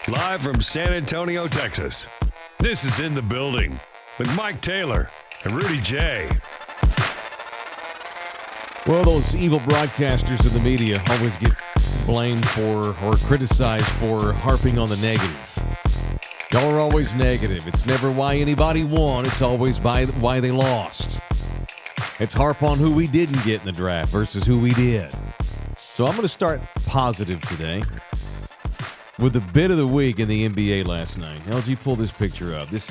Live from San Antonio, Texas. This is In the Building with Mike Taylor and Rudy J. Well, those evil broadcasters in the media always get blamed for or criticized for harping on the negative. Y'all are always negative. It's never why anybody won. It's always why they lost. It's harp on who we didn't get in the draft versus who we did. So I'm going to start positive today with the bit of the week in the NBA last night. LG, pull this picture up. This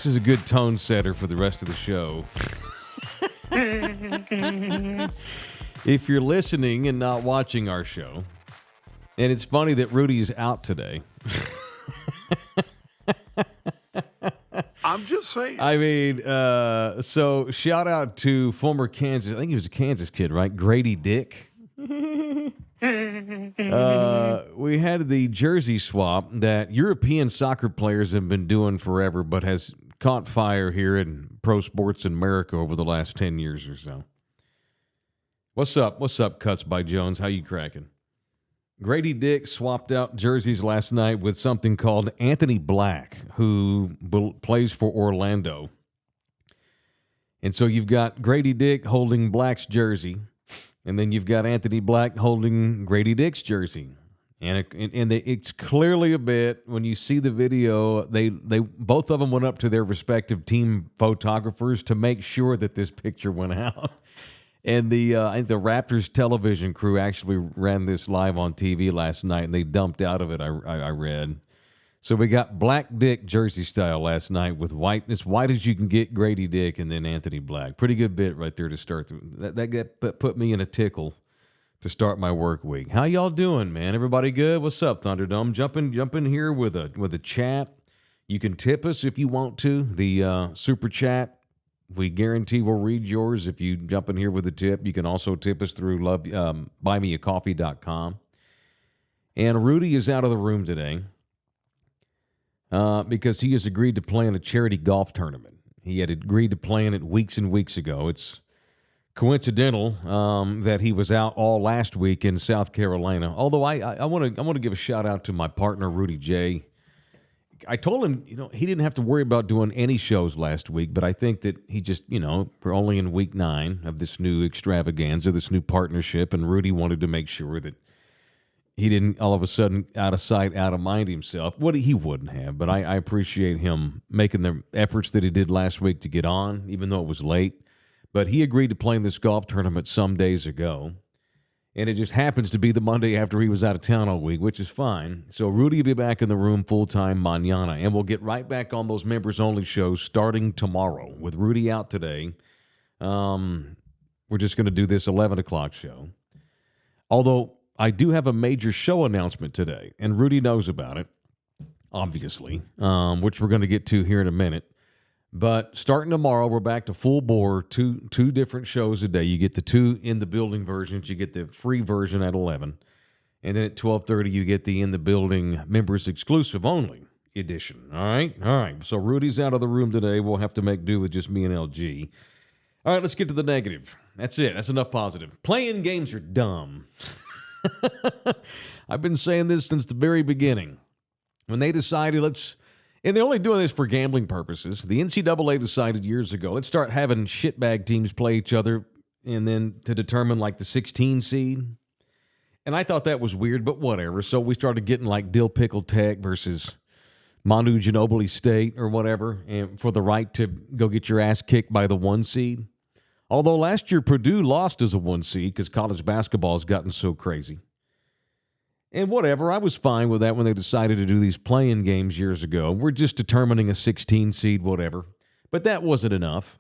is a good tone setter for the rest of the show. If you're listening and not watching our show, and it's funny that Rudy is out today. I'm just saying. I mean, so shout out to former Kansas, I think he was a Kansas kid, right? Grady Dick. We had the jersey swap that European soccer players have been doing forever, but has caught fire here in pro sports in America over the last 10 years or so. What's up? What's up, Cuts by Jones? How you cracking? Grady Dick swapped out jerseys last night with something called Anthony Black, who plays for Orlando. And so you've got Grady Dick holding Black's jersey, and then you've got Anthony Black holding Grady Dick's jersey. And it's clearly a bit, when you see the video, they both of them went up to their respective team photographers to make sure that this picture went out. And I think the Raptors television crew actually ran this live on TV last night, and they dumped out of it, I read. So we got Black Dick jersey style last night with white, as white as you can get, Grady Dick, and then Anthony Black. Pretty good bit right there to start. That put me in a tickle to start my work week. How y'all doing, man? Everybody good? What's up, Thunderdome? Jump in here with a chat. You can tip us if you want to. The super chat, we guarantee we'll read yours if you jump in here with a tip. You can also tip us through buymeacoffee.com. And Rudy is out of the room today because he has agreed to play in a charity golf tournament. He had agreed to play in it weeks and weeks ago. It's coincidental that he was out all last week in South Carolina. Although I want to give a shout out to my partner Rudy J. I told him, he didn't have to worry about doing any shows last week, but I think that he just, we're only in week 9 of this new extravaganza, this new partnership, and Rudy wanted to make sure that he didn't all of a sudden out of sight, out of mind himself. What he wouldn't have, but I appreciate him making the efforts that he did last week to get on, even though it was late. But he agreed to play in this golf tournament some days ago. And it just happens to be the Monday after he was out of town all week, which is fine. So Rudy will be back in the room full-time mañana. And we'll get right back on those members-only shows starting tomorrow with Rudy out today. We're just going to do this 11 o'clock show. Although I do have a major show announcement today, and Rudy knows about it, obviously, which we're going to get to here in a minute. But starting tomorrow, we're back to full bore, two different shows a day. You get the 2 in the building versions. You get the free version at 11. And then at 12:30, you get the in the building members exclusive only edition. All right. So Rudy's out of the room today. We'll have to make do with just me and LG. All right, let's get to the negative. That's it. That's enough positive. Playing games are dumb. I've been saying this since the very beginning. When they decided and they're only doing this for gambling purposes. The NCAA decided years ago, let's start having shitbag teams play each other and then to determine like the 16 seed. And I thought that was weird, but whatever. So we started getting like Dill Pickle Tech versus Manu Ginobili State or whatever, and for the right to go get your ass kicked by the 1 seed. Although last year Purdue lost as a 1 seed because college basketball has gotten so crazy. And whatever, I was fine with that when they decided to do these play-in games years ago. We're just determining a 16 seed, whatever. But that wasn't enough.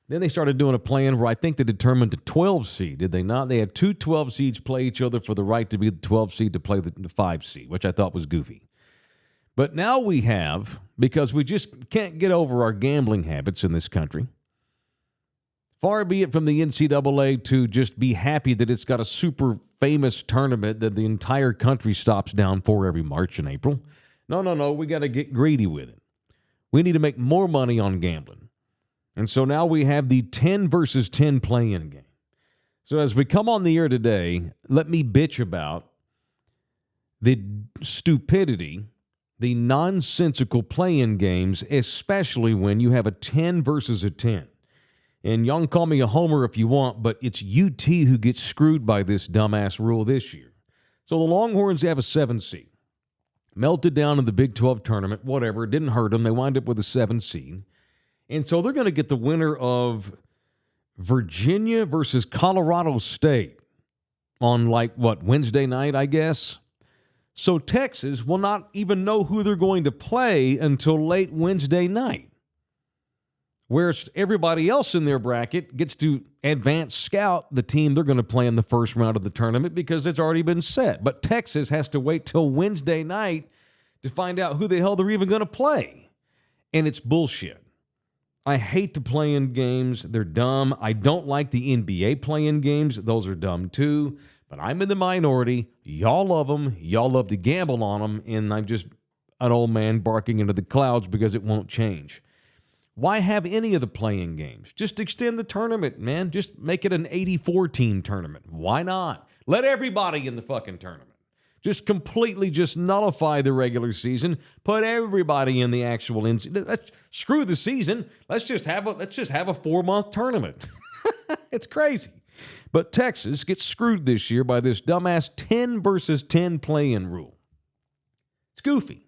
Then they started doing a play-in where I think they determined a 12 seed, did they not? They had 2 12 seeds play each other for the right to be the 12 seed to play the 5 seed, which I thought was goofy. But now we have, because we just can't get over our gambling habits in this country, far be it from the NCAA to just be happy that it's got a super famous tournament that the entire country stops down for every March and April. No. We got to get greedy with it. We need to make more money on gambling. And so now we have the 10 versus 10 play-in game. So as we come on the air today, let me bitch about the stupidity, the nonsensical play-in games, especially when you have a 10 versus a 10. And y'all can call me a homer if you want, but it's UT who gets screwed by this dumbass rule this year. So the Longhorns have a 7 seed. Melted down in the Big 12 tournament, whatever. It didn't hurt them. They wind up with a 7 seed. And so they're going to get the winner of Virginia versus Colorado State on Wednesday night, I guess. So Texas will not even know who they're going to play until late Wednesday night. Whereas everybody else in their bracket gets to advance scout the team they're going to play in the first round of the tournament because it's already been set. But Texas has to wait till Wednesday night to find out who the hell they're even going to play. And it's bullshit. I hate the play-in games. They're dumb. I don't like the NBA play-in games. Those are dumb too. But I'm in the minority. Y'all love them. Y'all love to gamble on them. And I'm just an old man barking into the clouds because it won't change. Why have any of the play-in games? Just extend the tournament, man. Just make it an 84-team tournament. Why not? Let everybody in the fucking tournament. Just completely just nullify the regular season. Put everybody in the actual. Screw the season. Let's just have a 4-month tournament. It's crazy. But Texas gets screwed this year by this dumbass 10 versus 10 play-in rule. It's goofy.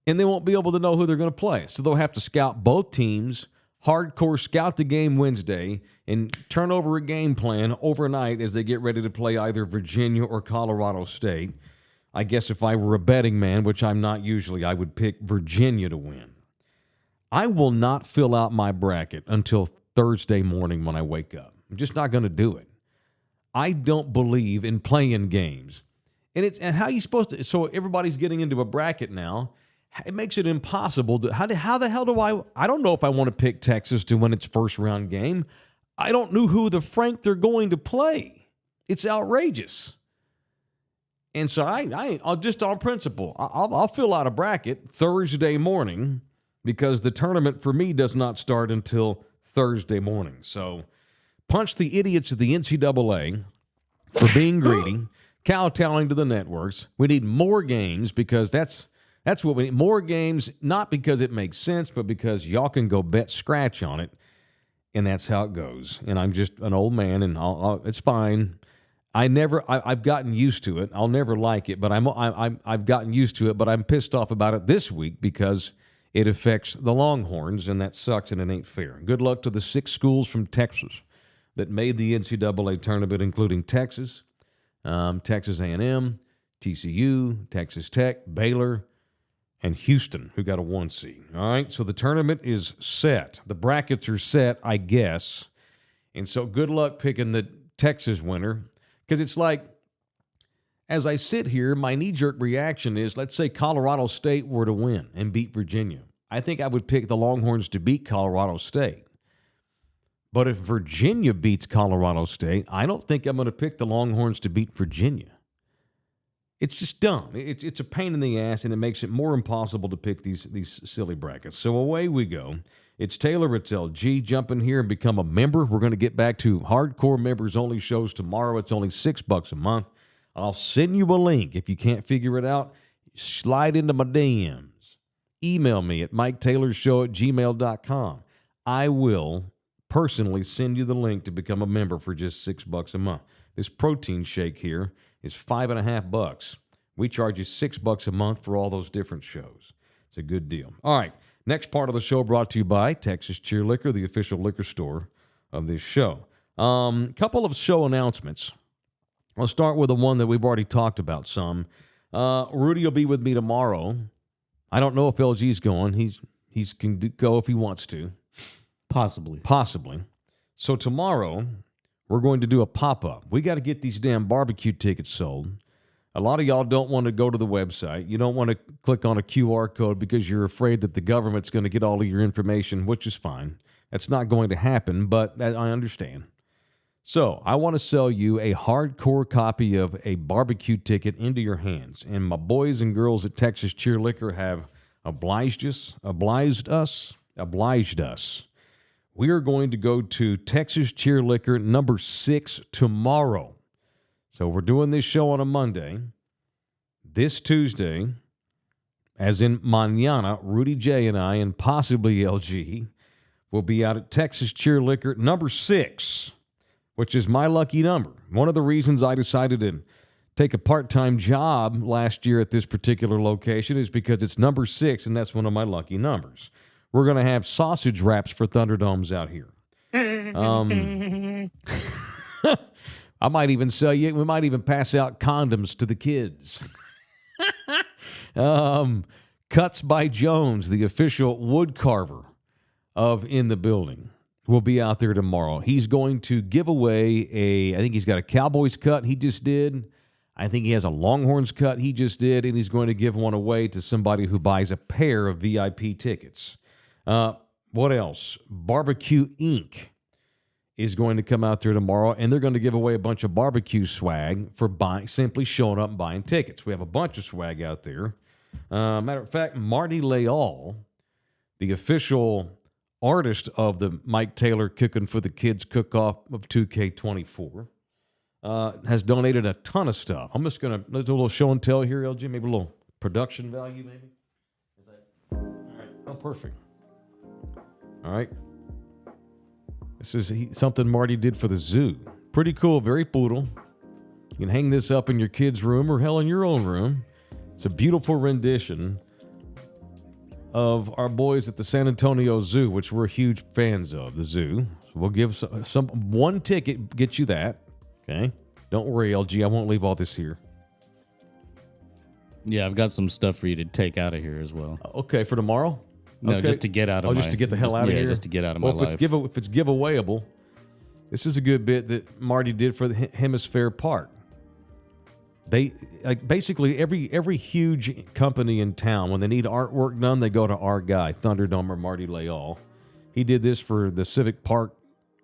And they won't be able to know who they're going to play. So they'll have to scout both teams, hardcore scout the game Wednesday, and turn over a game plan overnight as they get ready to play either Virginia or Colorado State. I guess if I were a betting man, which I'm not usually, I would pick Virginia to win. I will not fill out my bracket until Thursday morning when I wake up. I'm just not going to do it. I don't believe in playing games. And how are you supposed to? So everybody's getting into a bracket now. It makes it impossible. How the hell do I don't know if I want to pick Texas to win its first round game. I don't know who the frank they're going to play. It's outrageous. And so I'll just on principle, I'll fill out a bracket Thursday morning because the tournament for me does not start until Thursday morning. So punch the idiots of the NCAA for being greedy, kowtowing to the networks. We need more games because that's what we need. More games, not because it makes sense, but because y'all can go bet scratch on it, and that's how it goes. And I'm just an old man, and it's fine. I've gotten used to it. I'll never like it, but I've gotten used to it. But I'm pissed off about it this week because it affects the Longhorns, and that sucks, and it ain't fair. Good luck to the 6 schools from Texas that made the NCAA tournament, including Texas, Texas A&M, TCU, Texas Tech, Baylor, and Houston, who got a 1 seed. All right, so the tournament is set. The brackets are set, I guess. And so good luck picking the Texas winner, because it's like, as I sit here, my knee-jerk reaction is, let's say Colorado State were to win and beat Virginia. I think I would pick the Longhorns to beat Colorado State. But if Virginia beats Colorado State, I don't think I'm going to pick the Longhorns to beat Virginia. It's just dumb. It's a pain in the ass, and it makes it more impossible to pick these silly brackets. So away we go. It's Taylor at LG. Jump in here and become a member. We're going to get back to hardcore members-only shows tomorrow. It's only $6 a month. I'll send you a link. If you can't figure it out, slide into my DMs. Email me at miketaylorshow@gmail.com. I will personally send you the link to become a member for just $6 a month. This protein shake here is $5.50. We charge you $6 a month for all those different shows. It's a good deal. All right, next part of the show brought to you by Texas Cheer Liquor, the official liquor store of this show. Couple of show announcements. I'll start with the one that we've already talked about some. Rudy will be with me tomorrow. I don't know if LG's going. He can go if he wants to. Possibly. So tomorrow, we're going to do a pop-up. We got to get these damn barbecue tickets sold. A lot of y'all don't want to go to the website. You don't want to click on a QR code because you're afraid that the government's going to get all of your information, which is fine. That's not going to happen, but I understand. So I want to sell you a hardcore copy of a barbecue ticket into your hands. And my boys and girls at Texas Cheer Liquor have obliged us. We are going to go to Texas Cheer Liquor number 6 tomorrow. So we're doing this show on a Monday. This Tuesday, as in mañana, Rudy J and I, and possibly LG, will be out at Texas Cheer Liquor number 6, which is my lucky number. One of the reasons I decided to take a part-time job last year at this particular location is because it's number 6, and that's one of my lucky numbers. We're going to have sausage wraps for Thunderdomes out here. I might even sell you, we might even pass out condoms to the kids. Cuts by Jones, the official wood carver of In the Building, will be out there tomorrow. He's going to give away I think he's got a Cowboys cut he just did. I think he has a Longhorns cut he just did, and he's going to give one away to somebody who buys a pair of VIP tickets. What else? Barbecue Inc. is going to come out there tomorrow, and they're going to give away a bunch of barbecue swag for simply showing up and buying tickets. We have a bunch of swag out there. Matter of fact, Marty Leal, the official artist of the Mike Taylor Cooking for the Kids cook-off of 2K24, has donated a ton of stuff. I'm just going to, let's do a little show and tell here, LG, maybe a little production value, maybe. All right. Oh, perfect. All right. This is something Marty did for the zoo. Pretty cool, very poodle. You can hang this up in your kid's room or hell in your own room. It's a beautiful rendition of our boys at the San Antonio Zoo, which we're huge fans of, the zoo. So we'll give some one ticket, get you that. Okay? Don't worry, LG, I won't leave all this here. Yeah, I've got some stuff for you to take out of here as well. Okay, for tomorrow? No, okay. just to get out of just to get the hell out of here? Yeah, just to get out of my life. If it's giveawayable, this is a good bit that Marty did for the Hemisphere Park. They basically every huge company in town, when they need artwork done, they go to our guy, Thunderdome or Marty Leal. He did this for the Civic Park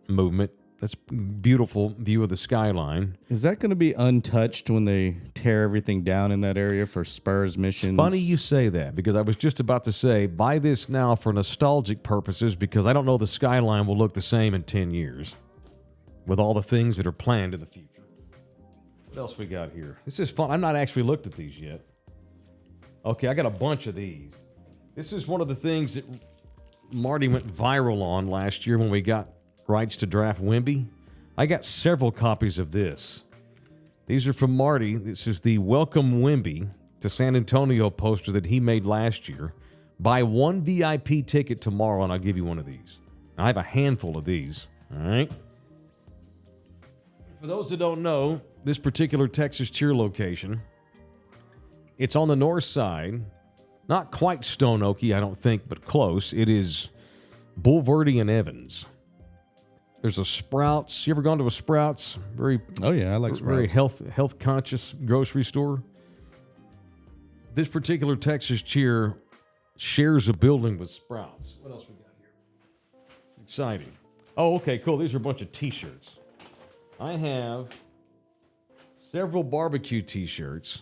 movement. That's a beautiful view of the skyline. Is that going to be untouched when they tear everything down in that area for Spurs missions? Funny you say that, because I was just about to say, buy this now for nostalgic purposes, because I don't know the skyline will look the same in 10 years with all the things that are planned in the future. What else we got here? This is fun. I've not actually looked at these yet. Okay, I got a bunch of these. This is one of the things that Marty went viral on last year when we got rights to draft Wemby. I got several copies of this. These are from Marty. This is the Welcome Wemby to San Antonio poster that he made last year. Buy one VIP ticket tomorrow, and I'll give you one of these. I have a handful of these. All right. For those that don't know, this particular Texas Cheer location, it's on the north side. Not quite Stone Oaky, I don't think, but close. It is Buford and Evans. There's a Sprouts. You ever gone to a Sprouts? Oh yeah, I like Sprouts. Very health conscious grocery store. This particular Texas Cheer shares a building with Sprouts. What else we got here? It's exciting. Oh, okay, cool. These are a bunch of T-shirts. I have several barbecue T-shirts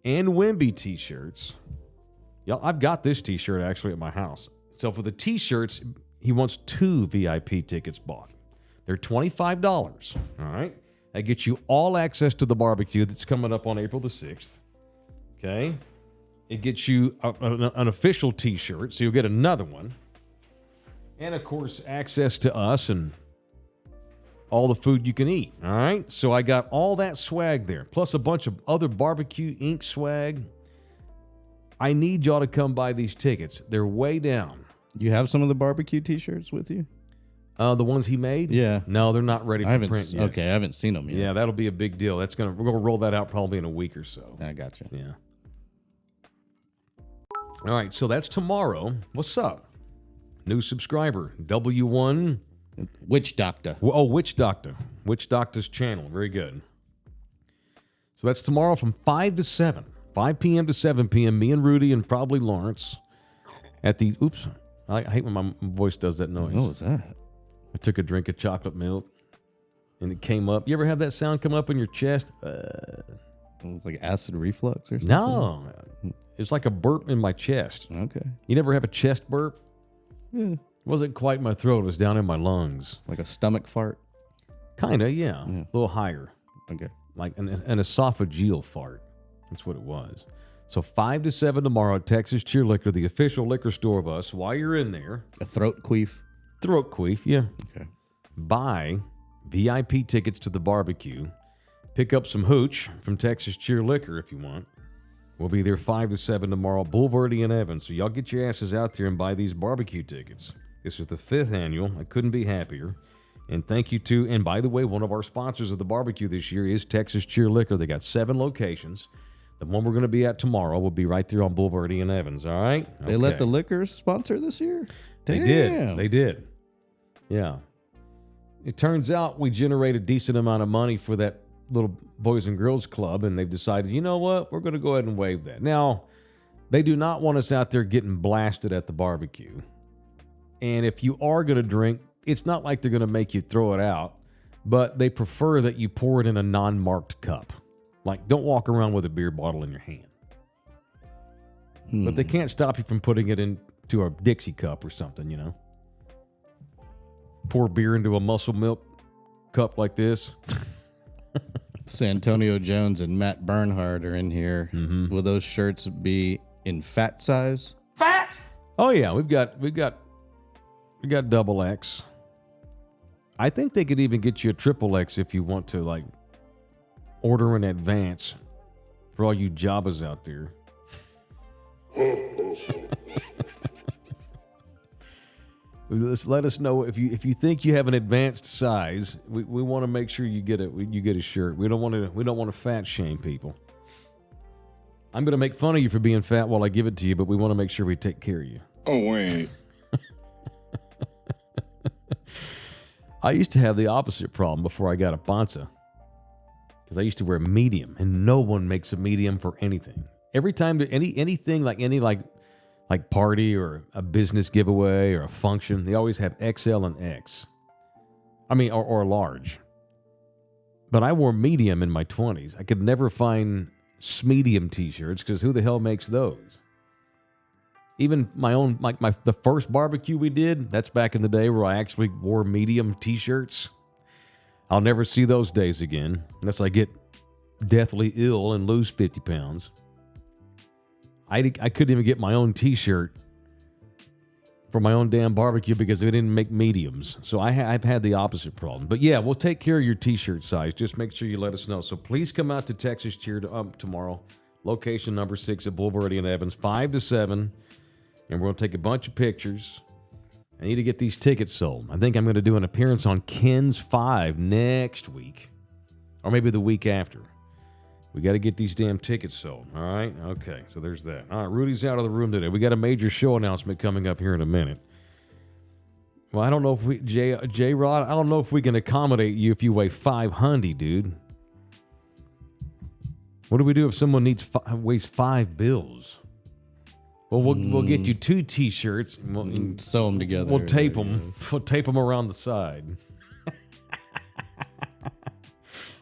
and Wemby T-shirts. Y'all, I've got this T-shirt actually at my house. So for the T-shirts, he wants 2 VIP tickets bought. They're $25. All right? That gets you all access to the barbecue that's coming up on April the 6th. Okay? It gets you an official T-shirt, so you'll get another one. And, of course, access to us and all the food you can eat. All right? So I got all that swag there, plus a bunch of other Barbecue Inc. swag. I need y'all to come buy these tickets. They're way down. You have some of the barbecue T-shirts with you? The ones he made? Yeah. No, they're not ready for print yet. Okay, I haven't seen them yet. Yeah, that'll be a big deal. We're gonna roll that out probably in a week or so. I gotcha. Yeah. All right, so that's tomorrow. What's up? New subscriber, W1. Witch Doctor. Oh, Witch Doctor. Witch Doctor's channel. Very good. So that's tomorrow from 5 to 7. 5 p.m. to 7 p.m. Me and Rudy and probably Lawrence at the... Oops. I hate when my voice does that noise. What was that? I took a drink of chocolate milk, and it came up. You ever have that sound come up in your chest? Like acid reflux or something? No. It's like a burp in my chest. Okay. You never have a chest burp? Yeah. It wasn't quite my throat. It was down in my lungs. Like a stomach fart? Kind of, yeah. A little higher. Okay. Like an esophageal fart. That's what it was. So 5 to 7 tomorrow at Texas Cheer Liquor, the official liquor store of us. While you're in there. A throat queef? Throat queef, yeah. Okay. Buy VIP tickets to the barbecue. Pick up some hooch from Texas Cheer Liquor if you want. We'll be there 5 to 7 tomorrow, Buford and Evans. So y'all get your asses out there and buy these barbecue tickets. This is the 5th annual. I couldn't be happier. And thank you to, and by the way, one of our sponsors of the barbecue this year is Texas Cheer Liquor. They got 7 locations. The one we're going to be at tomorrow will be right there on Buford and Evans, all right? They let the liquors sponsor this year? Damn. They did. Yeah. It turns out we generate a decent amount of money for that little Boys and Girls Club, and they've decided, you know what? We're going to go ahead and waive that. Now, they do not want us out there getting blasted at the barbecue. And if you are going to drink, it's not like they're going to make you throw it out, but they prefer that you pour it in a non-marked cup. Like, don't walk around with a beer bottle in your hand. But they can't stop you from putting it into a Dixie cup or something, you know. Pour beer into a Muscle Milk cup like this. Santonio Jones and Matt Bernhard are in here. Mm-hmm. Will those shirts be in fat size? Fat? Oh yeah, we got double X. I think they could even get you a triple X if you want to, like, order in advance for all you Jabbas out there. Let us know if you think you have an advanced size. We want to make sure you get a shirt. We don't want to fat shame people. I'm going to make fun of you for being fat while I give it to you, but we want to make sure we take care of you. Oh, wait. I used to have the opposite problem before I got a panza. Because I used to wear medium, and no one makes a medium for anything. Every time anything like any party or a business giveaway or a function, they always have XL and X. I mean, or large. But I wore medium in my 20s. I could never find medium T-shirts because who the hell makes those? Even my own, the first barbecue we did, that's back in the day where I actually wore medium T-shirts. I'll never see those days again unless I get deathly ill and lose 50 pounds. I couldn't even get my own T-shirt for my own damn barbecue because they didn't make mediums. So I've had the opposite problem. But yeah, we'll take care of your T-shirt size. Just make sure you let us know. So please come out to Texas Cheer tomorrow. Location number 6 at Buford and Evans, 5 to 7. And we're going to take a bunch of pictures. I need to get these tickets sold. I think I'm going to do an appearance on Ken's 5 next week. Or maybe the week after. We got to get these damn tickets sold. All right? Okay, so there's that. All right, Rudy's out of the room today. We got a major show announcement coming up here in a minute. Well, I don't know if we, J-Rod, I don't know if we can accommodate you if you weigh 500, dude. What do we do if someone weighs 5 bills? Well, we'll get you 2 T-shirts. And we'll sew them together. We'll tape them. We'll tape them around the side.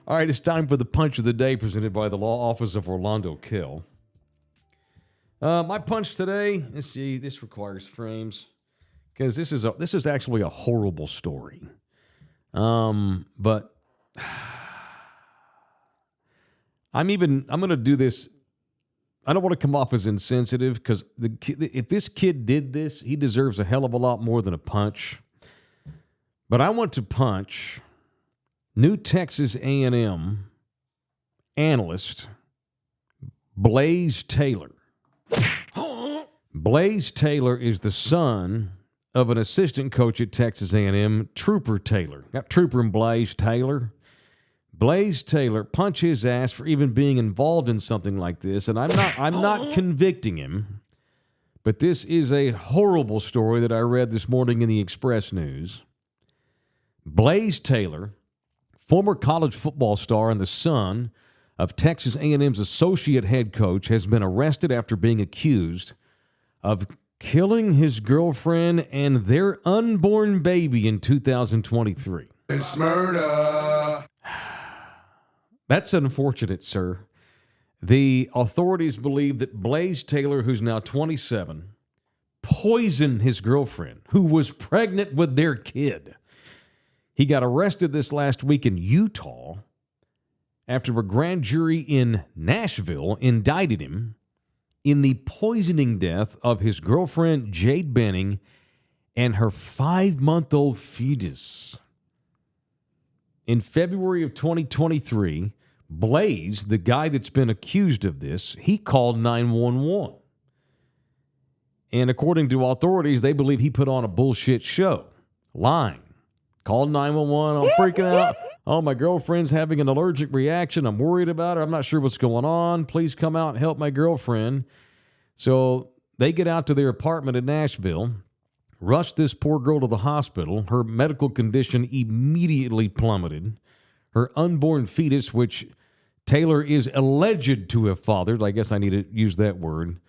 All right, it's time for the punch of the day presented by the Law Office of Orlando Kill. My punch today, let's see, this requires frames because this is actually a horrible story. But I'm going to do this. I don't want to come off as insensitive because if this kid did this, he deserves a hell of a lot more than a punch. But I want to punch new Texas A&M analyst Blaze Taylor. Blaze Taylor is the son of an assistant coach at Texas A&M, Trooper Taylor. Got Trooper and Blaze Taylor. Blaze Taylor, punch his ass for even being involved in something like this, and I'm not convicting him, but this is a horrible story that I read this morning in the Express News. Blaze Taylor, former college football star and the son of Texas A&M's associate head coach, has been arrested after being accused of killing his girlfriend and their unborn baby in 2023. It's murder. That's unfortunate, sir. The authorities believe that Blaze Taylor, who's now 27, poisoned his girlfriend, who was pregnant with their kid. He got arrested this last week in Utah after a grand jury in Nashville indicted him in the poisoning death of his girlfriend, Jade Benning, and her 5-month-old fetus. In February of 2023, Blaze, the guy that's been accused of this, he called 911. And according to authorities, they believe he put on a bullshit show, lying. Called 911, I'm freaking out. Oh, my girlfriend's having an allergic reaction. I'm worried about her. I'm not sure what's going on. Please come out and help my girlfriend. So they get out to their apartment in Nashville, rush this poor girl to the hospital. Her medical condition immediately plummeted. Her unborn fetus, which Taylor is alleged to have fathered, I guess I need to use that word,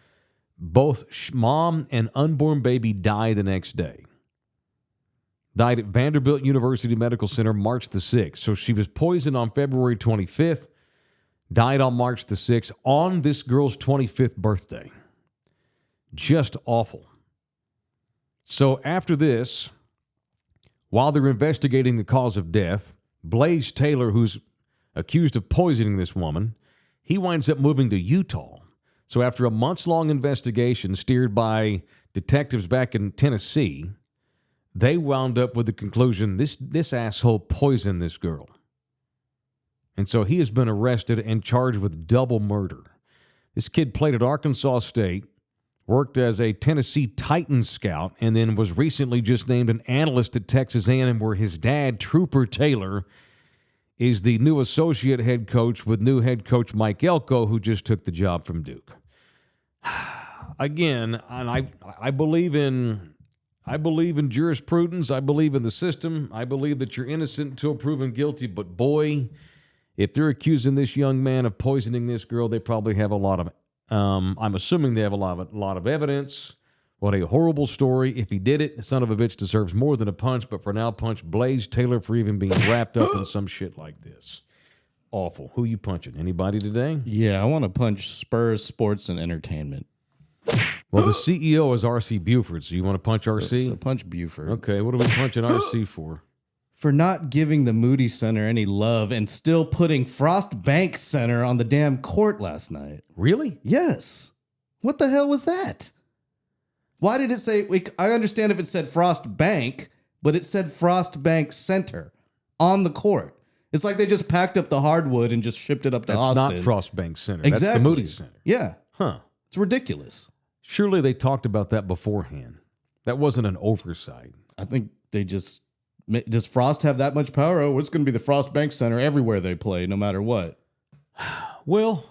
both mom and unborn baby die the next day. Died at Vanderbilt University Medical Center March the 6th. So she was poisoned on February 25th, died on March the 6th, on this girl's 25th birthday. Just awful. So after this, while they're investigating the cause of death, Blaze Taylor, who's accused of poisoning this woman, he winds up moving to Utah. So after a months-long investigation steered by detectives back in Tennessee, they wound up with the conclusion this asshole poisoned this girl. And so he has been arrested and charged with double murder. This kid played at Arkansas State, worked as a Tennessee Titans scout, and then was recently just named an analyst at Texas A&M, where his dad, Trooper Taylor, is the new associate head coach with new head coach Mike Elko, who just took the job from Duke. Again, and I believe in jurisprudence. I believe in the system. I believe that you're innocent until proven guilty. But boy, if they're accusing this young man of poisoning this girl, they probably have a lot of. I'm assuming they have a lot of evidence. What a horrible story. If he did it, the son of a bitch deserves more than a punch. But for now, punch Blaze Taylor for even being wrapped up in some shit like this. Awful. Who you punching? Anybody today? Yeah, I want to punch Spurs Sports and Entertainment. Well, the CEO is R.C. Buford, so you want to punch R.C.? So punch Buford. Okay, what are we punching R.C. for? For not giving the Moody Center any love and still putting Frost Bank Center on the damn court last night. Really? Yes. What the hell was that? Why did it say? I understand if it said Frost Bank, but it said Frost Bank Center on the court. It's like they just packed up the hardwood and just shipped it up to Austin. That's not Frost Bank Center. Exactly. That's the Moody Center. Yeah. Huh. It's ridiculous. Surely they talked about that beforehand. That wasn't an oversight. I think they just does Frost have that much power? Oh, it's going to be the Frost Bank Center everywhere they play, no matter what. Well,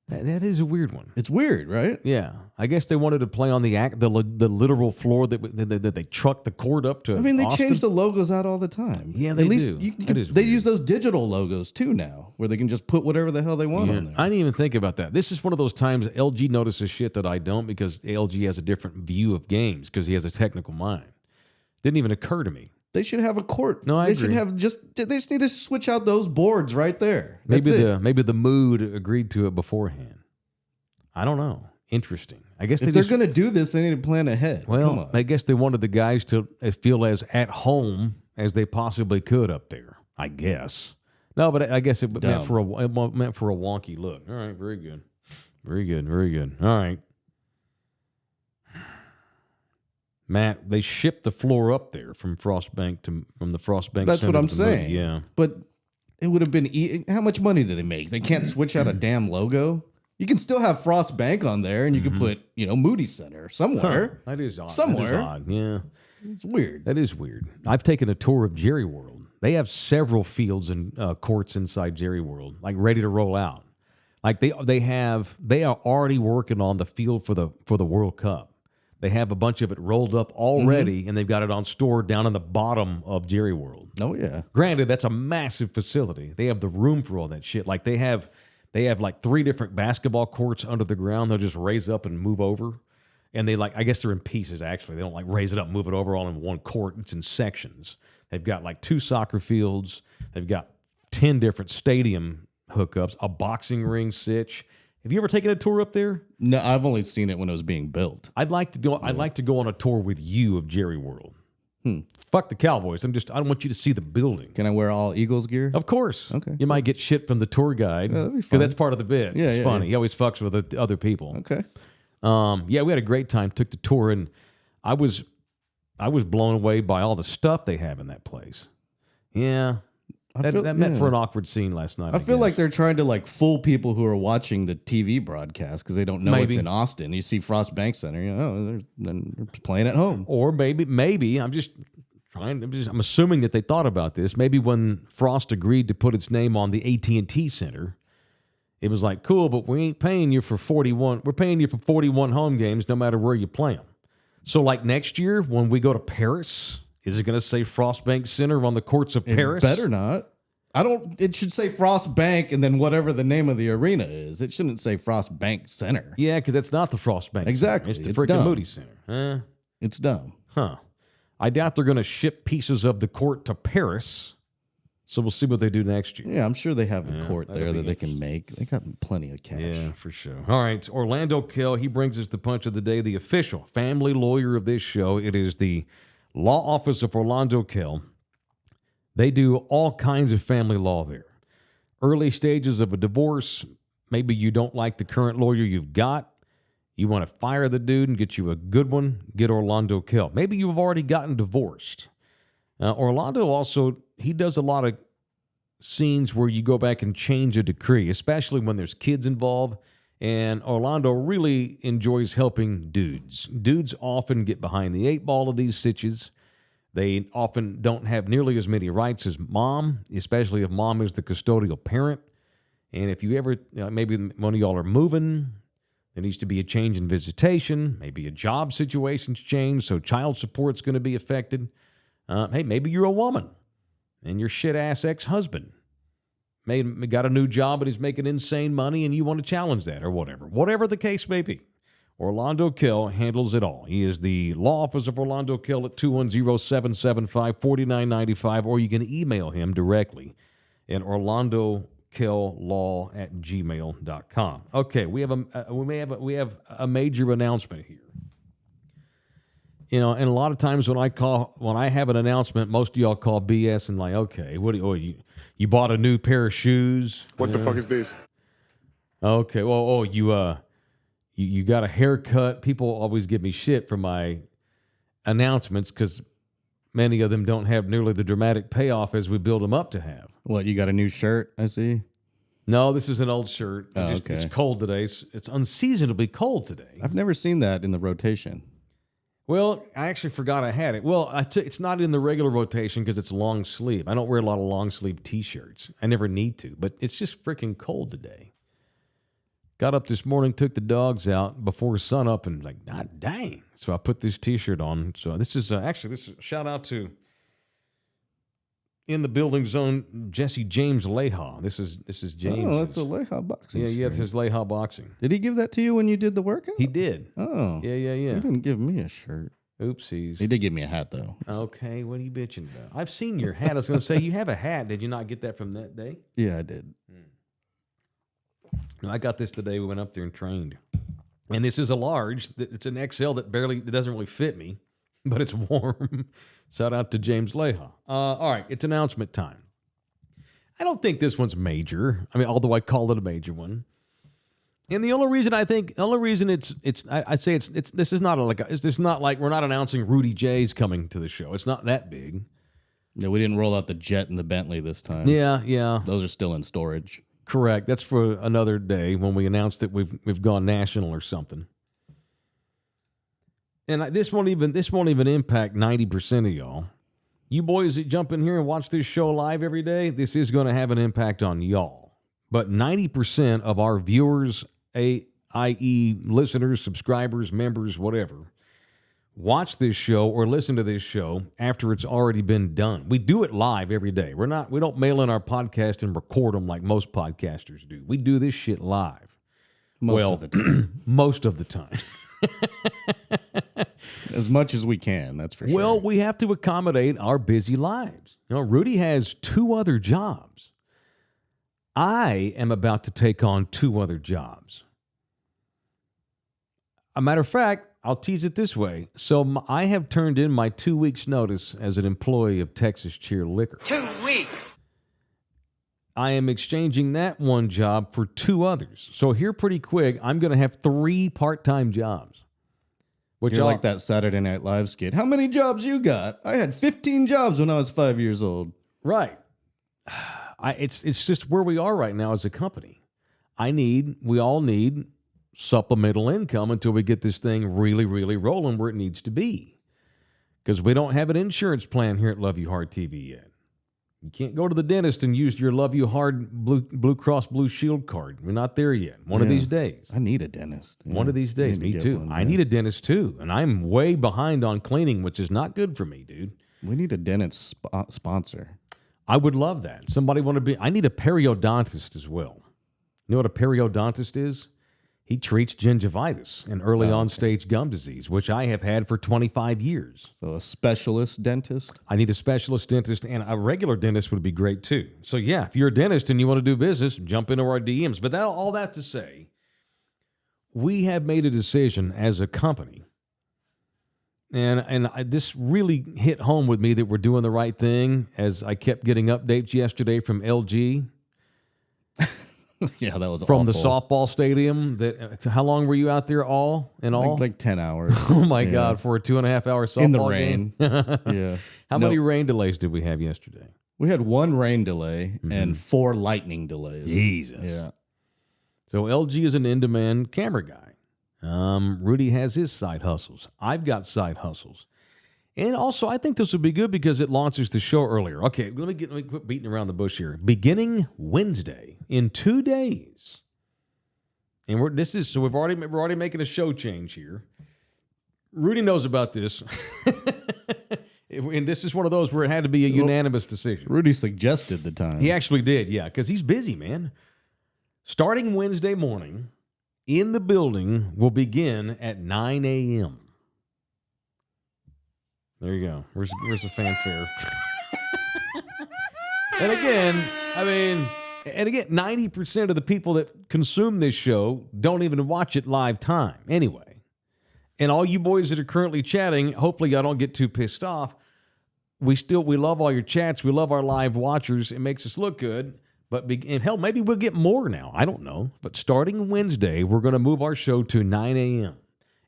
that is a weird one. It's weird, right? Yeah, I guess they wanted to play on the literal floor that they trucked the court up to. I mean, they Austin. change the logos out all the time. Yeah, they At least do. They use those digital logos too now, where they can just put whatever the hell they want on there. I didn't even think about that. This is one of those times LG notices shit that I don't, because LG has a different view of games because he has a technical mind. Didn't even occur to me. They should have a court. No, I they agree. should have they just need to switch out those boards right there. Maybe the mood agreed to it beforehand. I don't know. Interesting. I guess if they're going to do this, they need to plan ahead. Come Well, on. I guess they wanted the guys to feel as at home as they possibly could up there. I guess. No, but I guess it meant for a wonky look. All right, very good, very good, very good. All right, Matt. They shipped the floor up there from the Frost Bank. That's what I'm saying. Yeah, but it would have been. How much money do they make? They can't switch out a damn logo. You can still have Frost Bank on there, and you can put, Moody Center somewhere. That is odd. Somewhere. That is odd. Yeah, it's weird. That is weird. I've taken a tour of Jerry World. They have several fields and courts inside Jerry World, like ready to roll out. Like they are already working on the field for the World Cup. They have a bunch of it rolled up already, and they've got it on store down in the bottom of Jerry World. Oh yeah. Granted, that's a massive facility. They have the room for all that shit. Like they have like 3 different basketball courts under the ground. They'll just raise up and move over. And they I guess they're in pieces, actually. They don't raise it up and move it over all in one court. It's in sections. They've got 2 soccer fields. They've got 10 different stadium hookups, a boxing ring sitch. Have you ever taken a tour up there? No, I've only seen it when it was being built. I'd like to go. I'd like to go on a tour with you of Jerry World. Fuck the Cowboys. I don't want you to see the building. Can I wear all Eagles gear? Of course. Okay. You might get shit from the tour guide. that'd be Because fun. that's part of the bit. Yeah, it's funny. He always fucks with the other people. Okay. Yeah, we had a great time. Took the tour, and I was blown away by all the stuff they have in that place. Yeah. That meant for an awkward scene last night. I feel like they're trying to fool people who are watching the TV broadcast because they don't know it's in Austin. You see Frost Bank Center, they're playing at home. Or maybe I'm assuming that they thought about this. Maybe when Frost agreed to put its name on the AT&T Center, it was like, cool, but we ain't paying you for 41. We're paying you for 41 home games, no matter where you play them. So next year when we go to Paris, is it going to say Frost Bank Center on the courts of Paris? It better not. It should say Frost Bank and then whatever the name of the arena is. It shouldn't say Frost Bank Center. Yeah, because that's not the Frost Bank Exactly. Center. It's It's the freaking dumb. Moody Center. It's dumb. Huh. I doubt they're going to ship pieces of the court to Paris. So we'll see what they do next year. Yeah, I'm sure they have a court that'll there be that they can make. They got plenty of cash. Yeah, for sure. All right, Orlando Kell, he brings us the punch of the day, the official family lawyer of this show. It is the law office of Orlando Kell. They do all kinds of family law there. Early stages of a divorce, maybe you don't like the current lawyer you've got. You want to fire the dude and get you a good one, get Orlando Kell. Maybe you've already gotten divorced. Orlando also, he does a lot of scenes where you go back and change a decree, especially when there's kids involved. And Orlando really enjoys helping dudes. Dudes often get behind the 8 ball of these stitches. They often don't have nearly as many rights as mom, especially if mom is the custodial parent. And if you ever, maybe one of y'all are moving, there needs to be a change in visitation, maybe a job situation's changed, so child support's going to be affected. Hey, maybe you're a woman and your shit-ass ex-husband got a new job and he's making insane money and you want to challenge that or whatever. Whatever the case may be, Orlando Kell handles it all. He is the law office of Orlando Kell at 210-775-4995, or you can email him directly at orlandokelllaw@gmail.com. Okay, we have a major announcement here. And a lot of times when I have an announcement, most of y'all call BS and okay, you bought a new pair of shoes? What the fuck is this? Okay, well, You got a haircut. People always give me shit for my announcements because many of them don't have nearly the dramatic payoff as we build them up to have. What, you got a new shirt, I see? No, this is an old shirt. Oh, okay. It's cold today. It's unseasonably cold today. I've never seen that in the rotation. Well, I actually forgot I had it. Well, it's not in the regular rotation because it's long sleeve. I don't wear a lot of long sleeve T-shirts. I never need to, but it's just freaking cold today. Got up this morning, took the dogs out before sun up, and like, God dang. So I put this T-shirt on. So this is actually, this is a shout out to in the building zone, Jesse James Leha. This is James. Oh, that's a Leha boxing. Yeah, this is Leha boxing. Did he give that to you when you did the workout? He did. Oh. Yeah. He didn't give me a shirt. Oopsies. He did give me a hat, though. Okay, what are you bitching about? I've seen your hat. I was going to say, you have a hat. Did you not get that from that day? Yeah, I did. No, I got this the day we went up there and trained. And this is a large. It's an XL that doesn't really fit me, but it's warm. Shout out to James Leha. All right, it's announcement time. I don't think this one's major. I mean, although I call it a major one. And the only reason this is not like we're not announcing Rudy J's coming to the show. It's not that big. No, we didn't roll out the Jet and the Bentley this time. Yeah. Those are still in storage. Correct. That's for another day when we announce that we've gone national or something. And this won't even impact 90% of y'all. You boys that jump in here and watch this show live every day, this is going to have an impact on y'all. But 90% of our viewers, i.e. listeners, subscribers, members, whatever, watch this show or listen to this show after it's already been done. We do it live every day. We don't mail in our podcast and record them like most podcasters do. We do this shit live. Most of the time. Most of the time. As much as we can, that's for sure. Well, we have to accommodate our busy lives. You know, Rudy has 2 other jobs. I am about to take on 2 other jobs. A matter of fact, I'll tease it this way. So I have turned in my 2 weeks' notice as an employee of Texas Cheer Liquor. 2 weeks. I am exchanging that one job for 2 others. So here pretty quick, I'm going to have 3 part-time jobs. You're like that Saturday Night Live skit. How many jobs you got? I had 15 jobs when I was 5 years old. Right. It's just where we are right now as a company. We all need supplemental income until we get this thing really, really rolling where it needs to be. Because we don't have an insurance plan here at Love You Hard TV yet. You can't go to the dentist and use your Love You Hard Blue Cross Blue Shield card. We're not there yet. One of these days. I need a dentist. One of these days. Me too. I need a dentist too. And I'm way behind on cleaning, which is not good for me, dude. We need a dentist sponsor. I would love that. I need a periodontist as well. You know what a periodontist is? He treats gingivitis and early on-stage gum disease, which I have had for 25 years. So a specialist dentist? I need a specialist dentist, and a regular dentist would be great, too. So, yeah, if you're a dentist and you want to do business, jump into our DMs. But all that to say, we have made a decision as a company, and this really hit home with me that we're doing the right thing, as I kept getting updates yesterday from LG. Yeah, that was from awful. the softball stadium. How long were you out there Like 10 hours. Oh my God, for a 2.5 hour softball in the rain. Game? Yeah. How many rain delays did we have yesterday? We had 1 rain delay and 4 lightning delays. Jesus. Yeah. So LG is an in-demand camera guy. Rudy has his side hustles. I've got side hustles. And also, I think this will be good because it launches the show earlier. Okay, let me quit beating around the bush here. Beginning Wednesday, in 2 days, and we're already making a show change here. Rudy knows about this, and this is one of those where it had to be a unanimous decision. Rudy suggested the time. He actually did, yeah, because he's busy, man. Starting Wednesday morning, in the building will begin at 9 a.m. There you go. Where's the fanfare? And again, 90% of the people that consume this show don't even watch it live time anyway. And all you boys that are currently chatting, hopefully y'all don't get too pissed off. We love all your chats. We love our live watchers. It makes us look good. And hell, maybe we'll get more now. I don't know. But starting Wednesday, we're going to move our show to 9 a.m.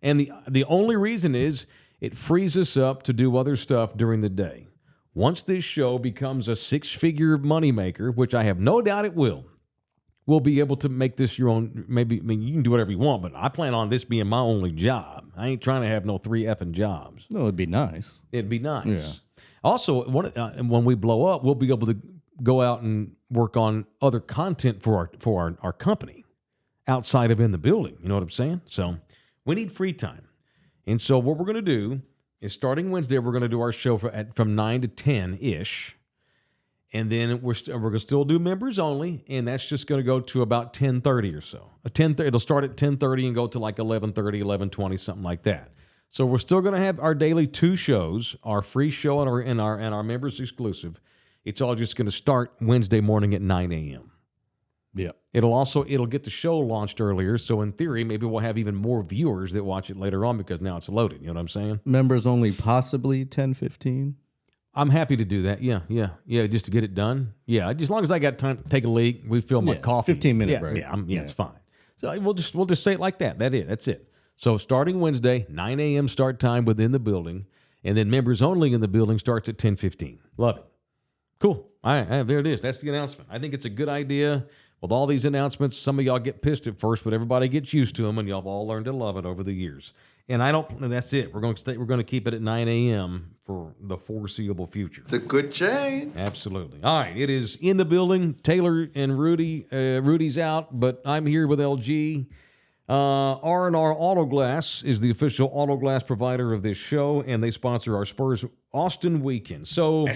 And the only reason is it frees us up to do other stuff during the day. Once this show becomes a six-figure moneymaker, which I have no doubt it will, we'll be able to make this your own. Maybe, I mean, you can do whatever you want, but I plan on this being my only job. I ain't trying to have no 3 effing jobs. No, it'd be nice. It'd be nice. Yeah. Also, when we blow up, we'll be able to go out and work on other content for our company outside of in the building. You know what I'm saying? So we need free time. And so what we're going to do is starting Wednesday, we're going to do our show from 9 to 10-ish. And then we're going to still do members only, and that's just going to go to about 10:30 or so. It'll start at 10:30 and go to like 11:30, 11:20, something like that. So we're still going to have our daily 2 shows, our free show and our members exclusive. It's all just going to start Wednesday morning at 9 a.m. Yeah. It'll get the show launched earlier, so in theory, maybe we'll have even more viewers that watch it later on because now it's loaded. You know what I'm saying? Members only, possibly 10-15. I'm happy to do that. Yeah, just to get it done. Yeah, as long as I got time to take a leak, refill my coffee. 15-minute break. Yeah, it's fine. So we'll just say it like that. That's it. So starting Wednesday, 9 a.m. start time within the building, and then members only in the building starts at 10:15. Love it. Cool. All right, there it is. That's the announcement. I think it's a good idea. With all these announcements, some of y'all get pissed at first, but everybody gets used to them, and y'all have all learned to love it over the years. And that's it. We're going to keep it at 9 a.m. for the foreseeable future. It's a good change. Absolutely. All right, it is in the building. Taylor and Rudys out, but I'm here with LG. R&R Auto Glass is the official auto glass provider of this show, and they sponsor our Spurs Austin weekend. So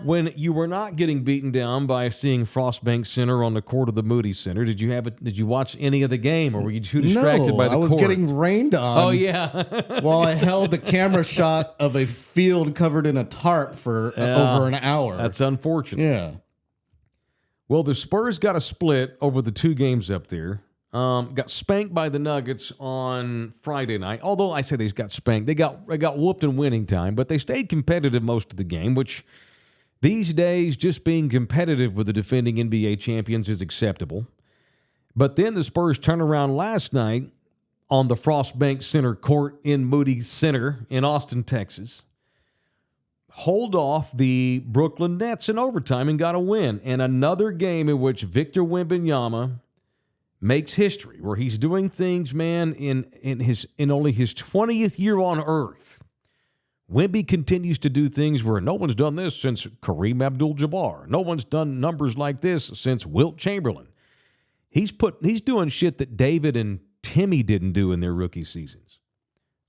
when you were not getting beaten down by seeing Frostbank Center on the court of the Moody Center, did you watch any of the game, or were you too distracted by the court? I was getting rained on. Oh, yeah. While I held the camera shot of a field covered in a tarp for over an hour. That's unfortunate. Yeah. Well, the Spurs got a split over the 2 games up there. Got spanked by the Nuggets on Friday night. Although I say they got spanked, they got whooped in winning time, but they stayed competitive most of the game, which these days just being competitive with the defending NBA champions is acceptable. But then the Spurs turned around last night on the Frostbank Center court in Moody Center in Austin, Texas. Hold off the Brooklyn Nets in overtime and got a win. And another game in which Victor Wembanyama makes history, where he's doing things, man, in only his 20th year on earth. Wemby continues to do things where no one's done this since Kareem Abdul-Jabbar. No one's done numbers like this since Wilt Chamberlain. He's doing shit that David and Timmy didn't do in their rookie seasons.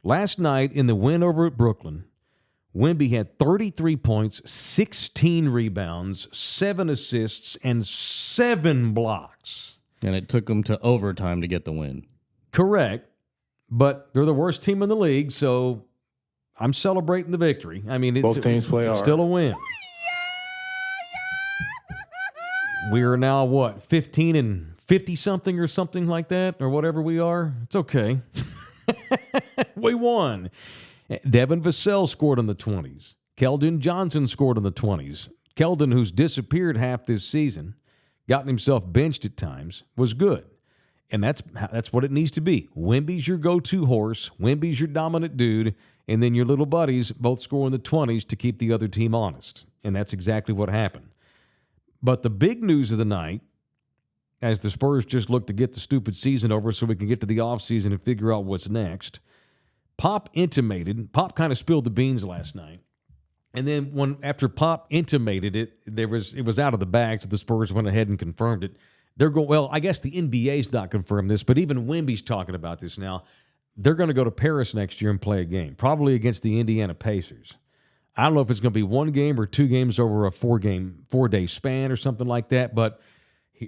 Last night in the win over at Brooklyn, Wemby had 33 points, 16 rebounds, 7 assists, and 7 blocks. And it took them to overtime to get the win. Correct. But they're the worst team in the league, so I'm celebrating the victory. I mean, Both teams play hard. It's still a win. We are now, 15 and 50-something or something like that, or whatever we are? It's okay. We won. Devin Vassell scored in the 20s. Keldon Johnson scored in the 20s. Keldon, who's disappeared half this season, gotten himself benched at times, was good. And that's what it needs to be. Wemby's your go-to horse. Wemby's your dominant dude. And then your little buddies both score in the 20s to keep the other team honest. And that's exactly what happened. But the big news of the night, as the Spurs just look to get the stupid season over so we can get to the offseason and figure out what's next, Pop kind of spilled the beans last night. And then after Pop intimated it, it was out of the bag, so the Spurs went ahead and confirmed it. They're going, well, I guess the NBA's not confirmed this, but even Wemby's talking about this now. They're going to go to Paris next year and play a game, probably against the Indiana Pacers. I don't know if it's going to be 1 game or 2 games over a 4-day span or something like that, but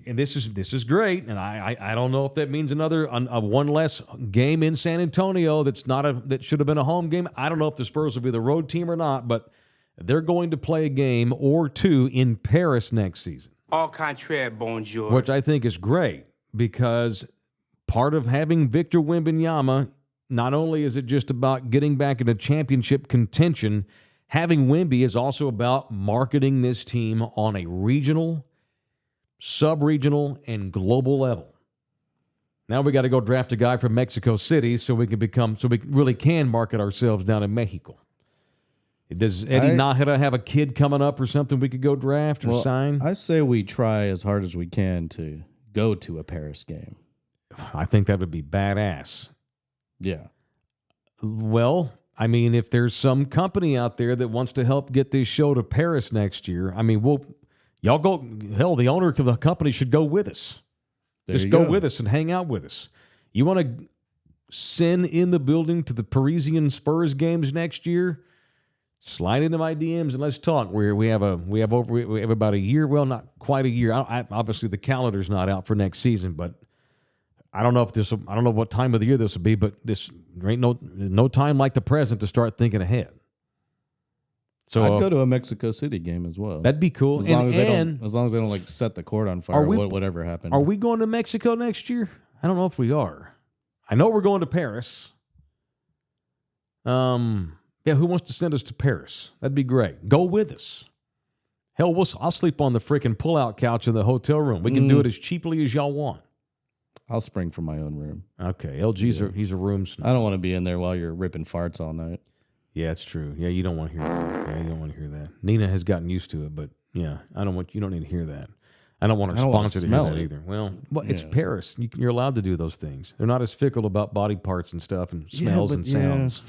and this is great, and I don't know if that means a one less game in San Antonio that should have been a home game. I don't know if the Spurs will be the road team or not, but they're going to play a game or 2 in Paris next season. Au contraire, bonjour. Which I think is great, because part of having Victor Wembanyama, not only is it just about getting back into championship contention, having Wemby is also about marketing this team on a regional sub-regional, and global level. Now we got to go draft a guy from Mexico City so we really can market ourselves down in Mexico. Does Eddie Nájera have a kid coming up or something we could go draft or sign? I say we try as hard as we can to go to a Paris game. I think that would be badass. Yeah. Well, I mean, if there's some company out there that wants to help get this show to Paris next year, I mean, y'all go. Hell, the owner of the company should go with us. Just go with us and hang out with us. You want to send in the building to the Parisian Spurs games next year? Slide into my DMs and let's talk. We have about a year. Well, not quite a year. Obviously, the calendar's not out for next season, but I don't know what time of the year this will be. But there ain't no time like the present to start thinking ahead. So I'd go to a Mexico City game as well. That'd be cool. As long as they don't like set the court on fire. Whatever happened. Are we going to Mexico next year? I don't know if we are. I know we're going to Paris. Yeah, who wants to send us to Paris? That'd be great. Go with us. Hell, I'll sleep on the freaking pull-out couch in the hotel room. We can do it as cheaply as y'all want. I'll spring from my own room. Okay, he's a room snob. I don't want to be in there while you're ripping farts all night. Yeah, it's true. Yeah, you don't want to hear that. Yeah, you don't want to hear that. Nina has gotten used to it, but yeah, you don't need to hear that. I don't want our sponsor to hear that either. Well, it's Paris. You're allowed to do those things. They're not as fickle about body parts and stuff and smells and sounds.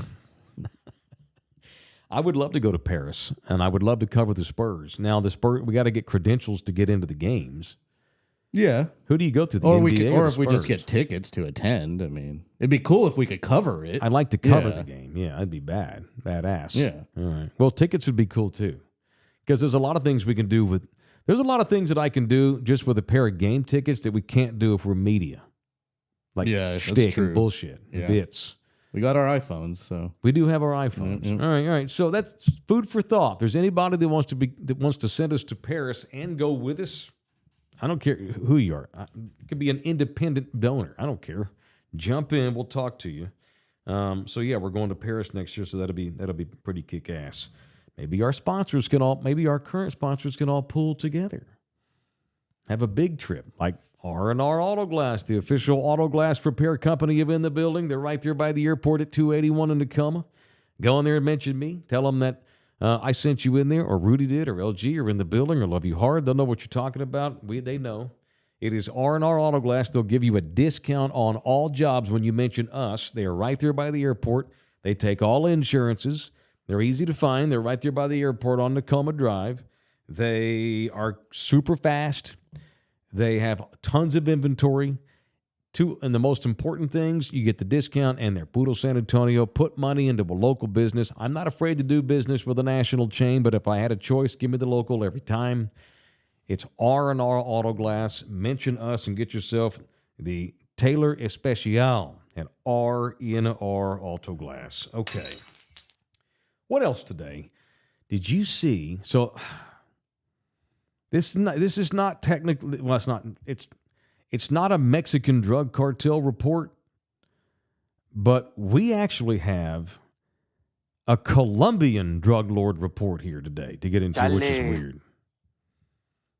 I would love to go to Paris, and I would love to cover the Spurs. Now, the Spurs, we got to get credentials to get into the games. Yeah. Who do you go to? The NBA or if we just get tickets to attend. I mean, it'd be cool if we could cover it. I'd like to cover the game. Yeah, that'd be badass. Yeah. All right. Well, tickets would be cool too, because there's a lot of things we can do with. There's a lot of things that I can do just with a pair of game tickets that we can't do if we're media. Like shtick and bullshit, and bits. We got our iPhones, so we do have our iPhones. All right. So that's food for thought. If there's anybody that wants to send us to Paris and go with us, I don't care who you are. It could be an independent donor. I don't care. Jump in. We'll talk to you. So yeah, we're going to Paris next year, so that'll be pretty kick ass. Maybe our current sponsors can all pull together, have a big trip like R&R Auto Glass, the official auto glass repair company of In the Building. They're right there by the airport at 281 in Tacoma. Go in there and mention me. Tell them that I sent you in there, or Rudy did, or LG, or In the Building, or Love You Hard. They'll know what you're talking about. They know. It is R&R Auto Glass. They'll give you a discount on all jobs when you mention us. They are right there by the airport. They take all insurances. They're easy to find. They're right there by the airport on Tacoma Drive. They are super fast. They have tons of inventory. And the most important things, you get the discount, and they're Puro San Antonio. Put money into a local business. I'm not afraid to do business with a national chain, but if I had a choice, give me the local every time. It's R&R Auto Glass. Mention us and get yourself the Taylor Especial at R&R Auto Glass. Okay. What else today? Did you see? So this is not technically. Well, it's not. It's not a Mexican drug cartel report, but we actually have a Colombian drug lord report here today to get into, which is weird.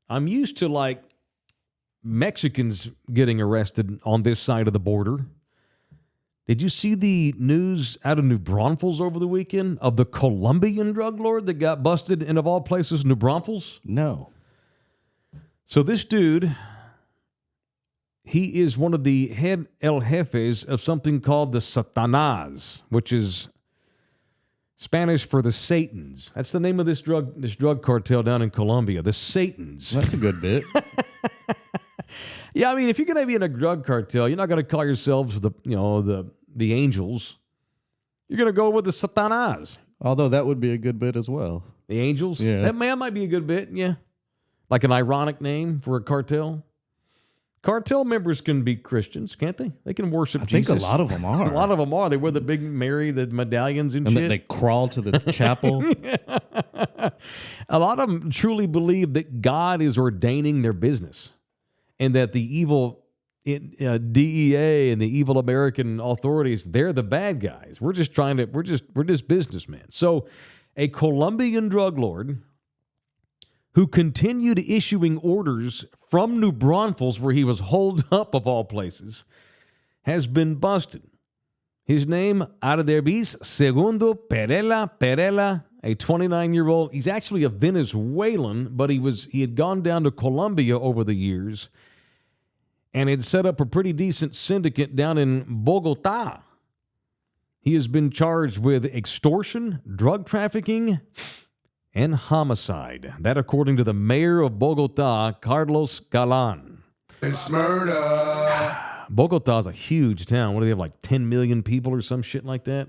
I'm used to like Mexicans getting arrested on this side of the border. Did you see the news out of New Braunfels over the weekend of the Colombian drug lord that got busted in, of all places, New Braunfels? No. So this dude, he is one of the head el jefes of something called the Satanás, which is Spanish for the Satans. That's the name of this drug cartel down in Colombia, the Satans. That's a good bit. Yeah, I mean, if you're going to be in a drug cartel, you're not going to call yourselves the angels. You're going to go with the Satanás. Although that would be a good bit as well. The angels? Yeah. That might be a good bit, yeah. Like an ironic name for a cartel. Cartel members can be Christians, can't they? They can worship Jesus. I think a lot of them are. A lot of them are. They wear the big the medallions and shit. They crawl to the chapel. A lot of them truly believe that God is ordaining their business, and that the evil DEA and the evil American authorities, they're the bad guys. We're just businessmen. So a Colombian drug lord who continued issuing orders from New Braunfels, where he was holed up of all places, has been busted. His name, Ardevis Segundo Perella, a 29-year-old. He's actually a Venezuelan, but he had gone down to Colombia over the years and had set up a pretty decent syndicate down in Bogota. He has been charged with extortion, drug trafficking, and homicide. That according to the mayor of Bogota, Carlos Galan. It's murder. Bogota is a huge town. What do they have, like 10 million people or some shit like that?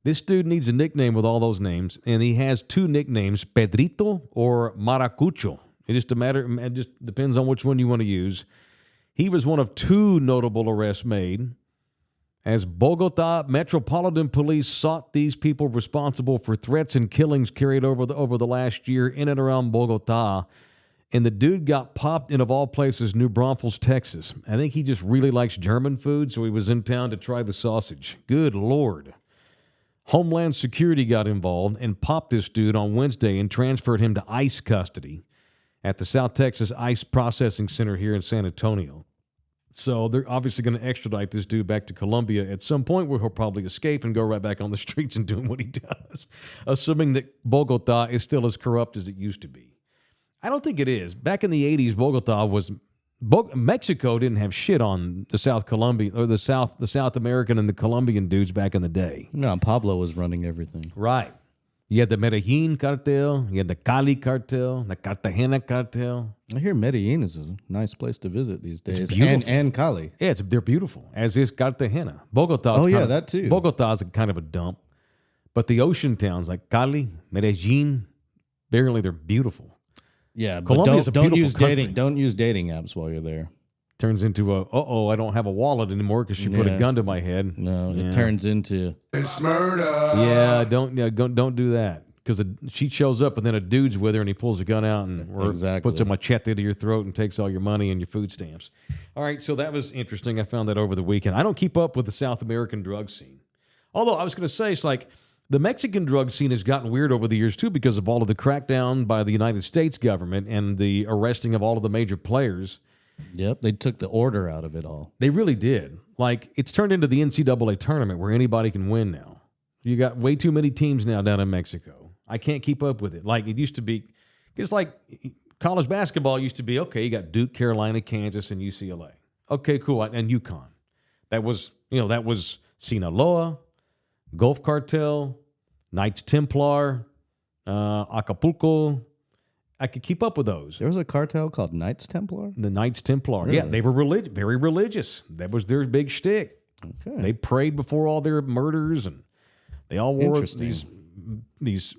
This dude needs a nickname with all those names, and he has two nicknames, Pedrito or Maracucho. It just depends on which one you want to use. He was one of two notable arrests made as Bogota Metropolitan Police sought these people responsible for threats and killings carried over the last year in and around Bogota. And the dude got popped in, of all places, New Braunfels, Texas. I think he just really likes German food, so he was in town to try the sausage. Good Lord. Homeland Security got involved and popped this dude on Wednesday and transferred him to ICE custody at the South Texas ICE Processing Center here in San Antonio. So they're obviously going to extradite this dude back to Colombia at some point where he'll probably escape and go right back on the streets and doing what he does, assuming that Bogota is still as corrupt as it used to be. I don't think it is. Back in the 80s, Mexico didn't have shit on the South Colombian or the South American and the Colombian dudes back in the day. No, Pablo was running everything. Right. You had the Medellin cartel, you had the Cali cartel, the Cartagena cartel. I hear Medellin is a nice place to visit these days. beautiful. And Cali. Yeah, they're beautiful, as is Cartagena. Bogota. That too. Bogota is kind of a dump. But the ocean towns like Cali, Medellin, they're beautiful. Yeah, Colombia's but a beautiful use country. Don't use dating apps while you're there. Turns into I don't have a wallet anymore because she put a gun to my head. No, it turns into It's murder. Yeah, don't do that. Because she shows up and then a dude's with her and he pulls a gun out and puts a machete to your throat and takes all your money and your food stamps. All right, so that was interesting. I found that over the weekend. I don't keep up with the South American drug scene. Although I was going to say, it's like the Mexican drug scene has gotten weird over the years too because of all of the crackdown by the United States government and the arresting of all of the major players. Yep, they took the order out of it all. They really did. Like, it's turned into the NCAA tournament where anybody can win now. You got way too many teams now down in Mexico. I can't keep up with it. Like, it used to be, it's like college basketball used to be, okay, you got Duke, Carolina, Kansas, and UCLA. Okay, cool. And UConn. That was Sinaloa, Gulf Cartel, Knights Templar, Acapulco. I could keep up with those. There was a cartel called Knights Templar? The Knights Templar. Really? Yeah, they were very religious. That was their big shtick. Okay. They prayed before all their murders, and they all wore these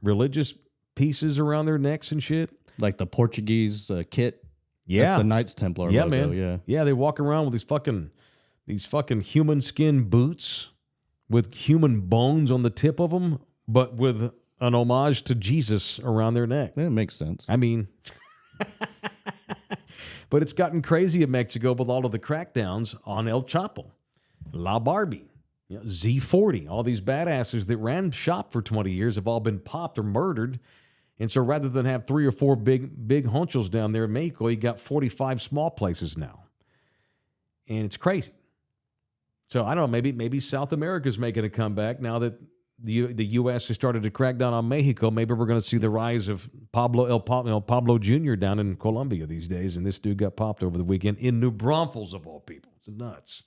religious pieces around their necks and shit. Like the Portuguese kit? Yeah. That's the Knights Templar Yeah, logo, man. Yeah, they walk around with these fucking human skin boots with human bones on the tip of them, but with an homage to Jesus around their neck. It makes sense. I mean, but it's gotten crazy in Mexico with all of the crackdowns on El Chapo, La Barbie, Z40. All these badasses that ran shop for 20 years have all been popped or murdered. And so rather than have 3 or 4 big honchos down there in Mexico, you got 45 small places now. And it's crazy. So I don't know, maybe South America's making a comeback now that the U.S. has started to crack down on Mexico. Maybe we're going to see the rise of Pablo Jr. down in Colombia these days, and this dude got popped over the weekend in New Braunfels, of all people. It's nuts.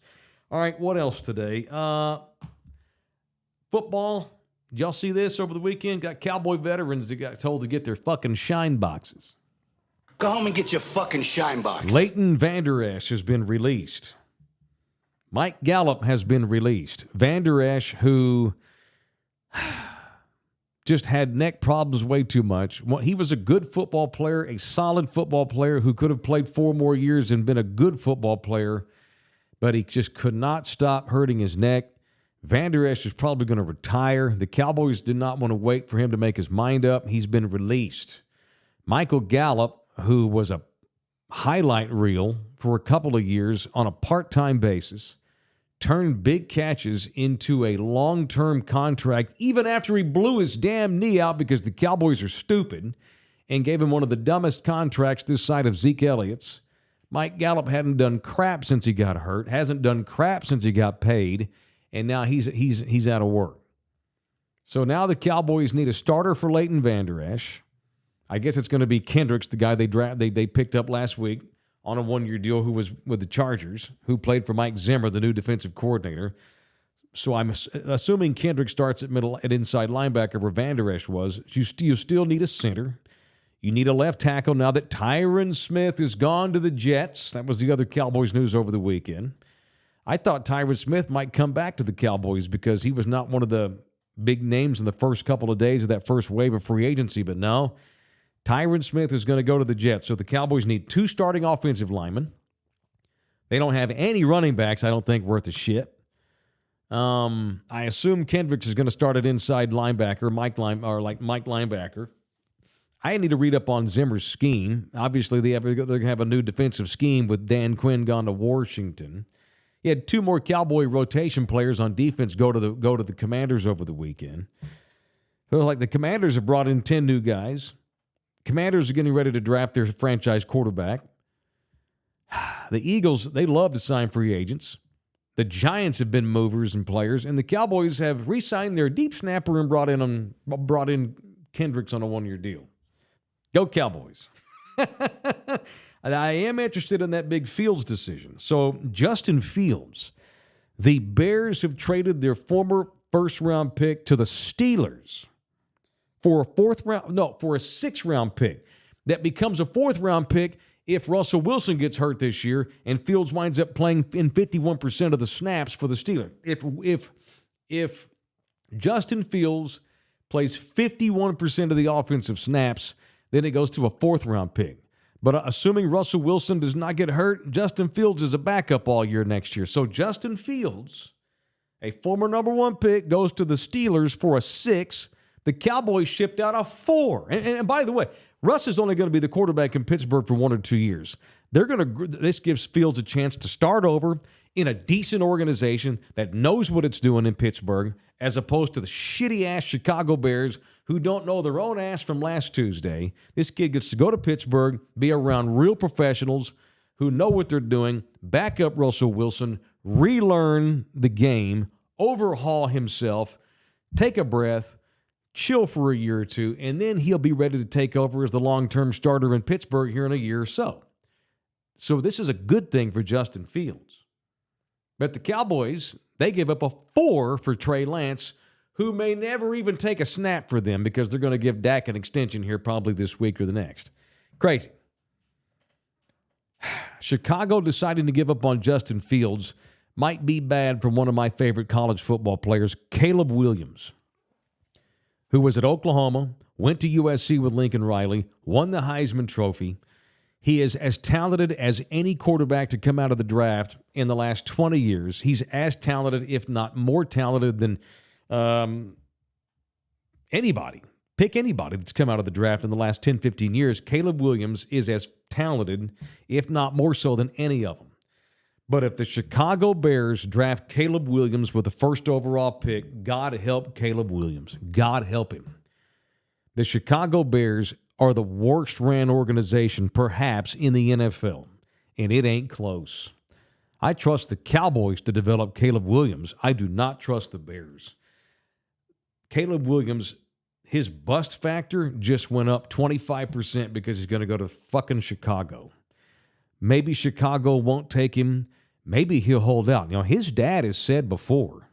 All right, what else today? Football. Did y'all see this over the weekend? Got Cowboy veterans that got told to get their fucking shine boxes. Go home and get your fucking shine box. Leighton Vander Esch has been released. Mike Gallup has been released. Vander Esch, who just had neck problems way too much. He was a good football player, a solid football player who could have played 4 more years and been a good football player, but he just could not stop hurting his neck. Vander Esch is probably going to retire. The Cowboys did not want to wait for him to make his mind up. He's been released. Michael Gallup, who was a highlight reel for a couple of years on a part-time basis, turned big catches into a long-term contract even after he blew his damn knee out because the Cowboys are stupid and gave him one of the dumbest contracts this side of Zeke Elliott's. Mike Gallup hadn't done crap since he got hurt, hasn't done crap since he got paid, and now he's out of work. So now the Cowboys need a starter for Leighton Vander Esch. I guess it's going to be Kendricks, the guy they picked up last week on a one-year deal, who was with the Chargers, who played for Mike Zimmer, the new defensive coordinator. So I'm assuming Kendrick starts at inside linebacker where Vander Esch was. You still need a center. You need a left tackle now that Tyron Smith is gone to the Jets. That was the other Cowboys news over the weekend. I thought Tyron Smith might come back to the Cowboys because he was not one of the big names in the first couple of days of that first wave of free agency, but no. Tyron Smith is going to go to the Jets. So the Cowboys need 2 starting offensive linemen. They don't have any running backs, I don't think, worth a shit. I assume Kendricks is going to start at inside linebacker, Mike linebacker. I need to read up on Zimmer's scheme. Obviously, they're going to have a new defensive scheme with Dan Quinn gone to Washington. He had 2 more Cowboy rotation players on defense go to the Commanders over the weekend. So, like, the Commanders have brought in 10 new guys. Commanders are getting ready to draft their franchise quarterback. The Eagles, they love to sign free agents. The Giants have been movers and players, and the Cowboys have re-signed their deep snapper and brought in Kendricks on a one-year deal. Go Cowboys. And I am interested in that big Fields decision. So Justin Fields, the Bears have traded their former first-round pick to the Steelers for a 6th-round pick that becomes a 4th-round pick if Russell Wilson gets hurt this year and Fields winds up playing in 51% of the snaps for the Steelers. If Justin Fields plays 51% of the offensive snaps, then it goes to a 4th-round pick. But assuming Russell Wilson does not get hurt, Justin Fields is a backup all year next year. So Justin Fields, a former number 1 pick, goes to the Steelers for a 6. The Cowboys shipped out a 4. And by the way, Russ is only going to be the quarterback in Pittsburgh for 1 or 2 years. This gives Fields a chance to start over in a decent organization that knows what it's doing in Pittsburgh, as opposed to the shitty-ass Chicago Bears who don't know their own ass from last Tuesday. This kid gets to go to Pittsburgh, be around real professionals who know what they're doing, back up Russell Wilson, relearn the game, overhaul himself, take a breath, chill for a year or 2, and then he'll be ready to take over as the long-term starter in Pittsburgh here in a year or so. So this is a good thing for Justin Fields. But the Cowboys, they give up a 4 for Trey Lance, who may never even take a snap for them because they're going to give Dak an extension here probably this week or the next. Crazy. Chicago deciding to give up on Justin Fields might be bad for one of my favorite college football players, Caleb Williams, who was at Oklahoma, went to USC with Lincoln Riley, won the Heisman Trophy. He is as talented as any quarterback to come out of the draft in the last 20 years. He's as talented, if not more talented, than anybody. Pick anybody that's come out of the draft in the last 10, 15 years. Caleb Williams is as talented, if not more so, than any of them. But if the Chicago Bears draft Caleb Williams with the 1st overall pick, God help Caleb Williams. God help him. The Chicago Bears are the worst-ran organization, perhaps, in the NFL, and it ain't close. I trust the Cowboys to develop Caleb Williams. I do not trust the Bears. Caleb Williams, his bust factor just went up 25% because he's going to go to fucking Chicago. Maybe Chicago won't take him. Maybe he'll hold out. You know, his dad has said before,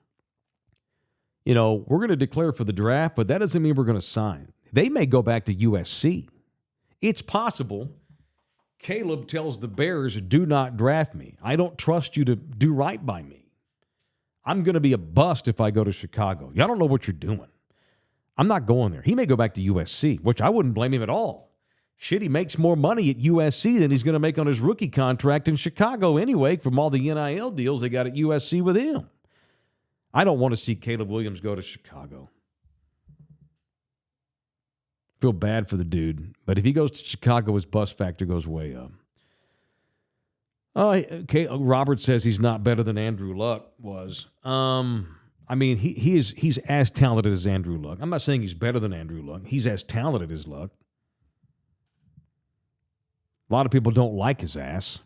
we're going to declare for the draft, but that doesn't mean we're going to sign. They may go back to USC. It's possible Caleb tells the Bears, do not draft me. I don't trust you to do right by me. I'm going to be a bust if I go to Chicago. Y'all don't know what you're doing. I'm not going there. He may go back to USC, which I wouldn't blame him at all. Shit, he makes more money at USC than he's going to make on his rookie contract in Chicago anyway from all the NIL deals they got at USC with him. I don't want to see Caleb Williams go to Chicago. Feel bad for the dude, but if he goes to Chicago, his bust factor goes way up. Okay. Robert says he's not better than Andrew Luck was. I mean, he's as talented as Andrew Luck. I'm not saying he's better than Andrew Luck. He's as talented as Luck. A lot of people don't like his ass.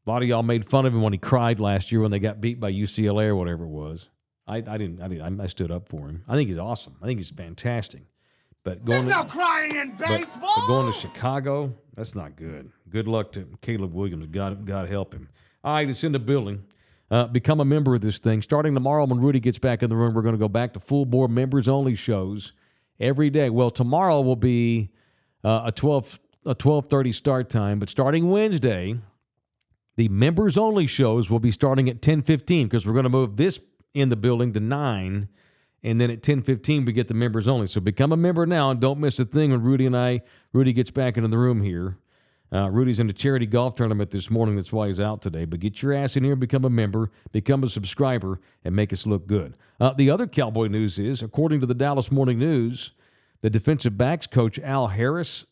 A lot of y'all made fun of him when he cried last year when they got beat by UCLA or whatever it was. I didn't. I stood up for him. I think he's awesome. I think he's fantastic. But going There's no crying in baseball. but going to Chicago, that's not good. Good luck to Caleb Williams. God help him. All right, it's in the building. Become a member of this thing. Starting tomorrow when Rudy gets back in the room, we're going to go back to full bore members-only shows every day. Well, tomorrow will be a 12:30 start time, but starting Wednesday, the members-only shows will be starting at 10:15 because we're going to move this in the building to 9, and then at 10:15 we get the members-only. So become a member now and don't miss a thing when Rudy gets back into the room here. Rudy's in a charity golf tournament this morning. That's why he's out today. But get your ass in here, become a member, become a subscriber, and make us look good. The other Cowboy news is, according to the Dallas Morning News, the defensive backs coach Al Harris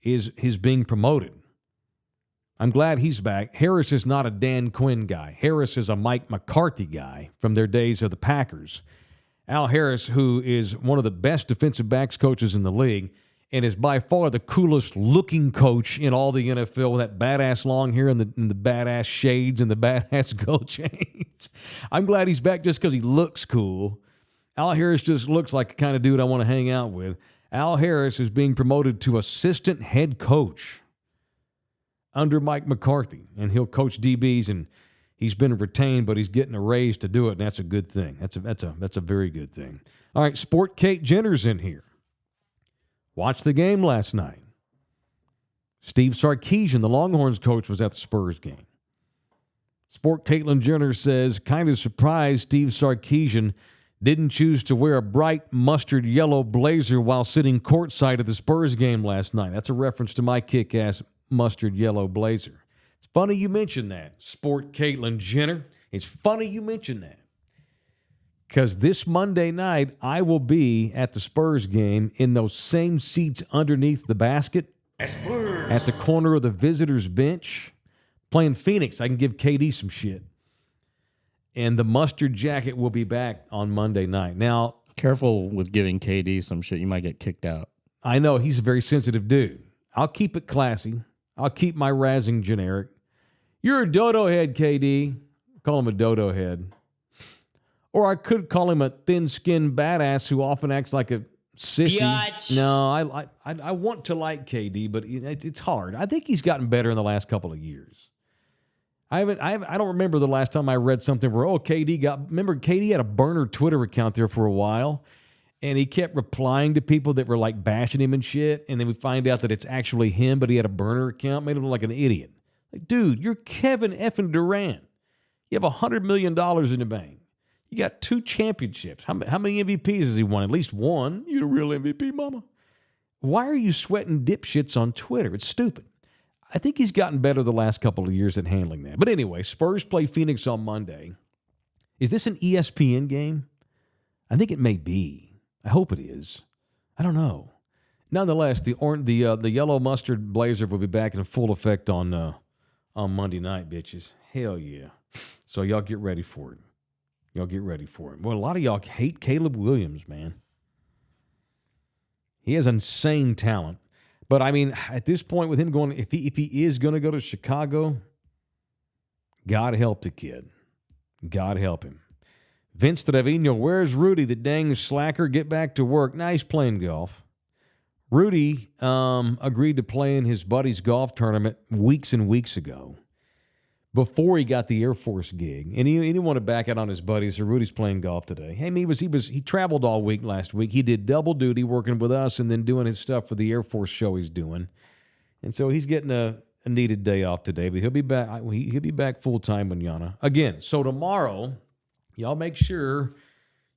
is being promoted. I'm glad he's back. Harris is not a Dan Quinn guy. Harris is a Mike McCarthy guy from their days of the Packers. Al Harris, who is one of the best defensive backs coaches in the league, and is by far the coolest looking coach in all the NFL with that badass long hair and the badass shades and the badass gold chains. I'm glad he's back just because he looks cool. Al Harris just looks like the kind of dude I want to hang out with. Al Harris is being promoted to assistant head coach under Mike McCarthy, and he'll coach DBs, and he's been retained, but he's getting a raise to do it, and that's a good thing. That's a very good thing. All right, Sport Kate Jenner's in here. Watched the game last night. Steve Sarkisian, the Longhorns coach, was at the Spurs game. Sport Caitlin Jenner says, kind of surprised Steve Sarkisian didn't choose to wear a bright mustard yellow blazer while sitting courtside at the Spurs game last night. That's a reference to my kick-ass mustard yellow blazer. It's funny you mentioned that, Sport Caitlin Jenner. It's funny you mentioned that. Because this Monday night, I will be at the Spurs game in those same seats underneath the basket at the corner of the visitors' bench, playing Phoenix. I can give KD some shit. And the mustard jacket will be back on Monday night. Now, Careful with giving KD some shit. You might get kicked out. I know he's a very sensitive dude. I'll keep it classy. I'll keep my razzing generic. You're a dodo head, KD. Call him a dodo head. Or I could call him a thin-skinned badass who often acts like a sissy. Biatch. No, I want to like KD, but it's hard. I think he's gotten better in the last couple of years. I don't remember the last time I read something where, remember KD had a burner Twitter account there for a while, and he kept replying to people that were like bashing him and shit, and then we find out that it's actually him, but he had a burner account, made him look like an idiot. Like, dude, you're Kevin effing Durant. You have $100 million in the bank. You got 2 championships. How many MVPs has he won? At least one. You the real MVP, mama. Why are you sweating dipshits on Twitter? It's stupid. I think he's gotten better the last couple of years at handling that. But anyway, Spurs play Phoenix on Monday. Is this an ESPN game? I think it may be. I hope it is. I don't know. Nonetheless, the yellow mustard blazer will be back in full effect on Monday night, bitches. Hell yeah. So y'all get ready for it. Y'all get ready for it. Well, a lot of y'all hate Caleb Williams, man. He has insane talent. But, I mean, at this point with him going, if he is going to go to Chicago, God help the kid. God help him. Vince Trevino, where's Rudy, the dang slacker? Get back to work. Nice playing golf. Rudy agreed to play in his buddy's golf tournament weeks and weeks ago, before he got the Air Force gig. And he didn't want to back out on his buddies, so Rudy's playing golf today. Hey, he traveled all week last week. He did double duty working with us and then doing his stuff for the Air Force show he's doing. And so he's getting a needed day off today, but he'll be back. He'll be back full-time manana. Again, so tomorrow, y'all make sure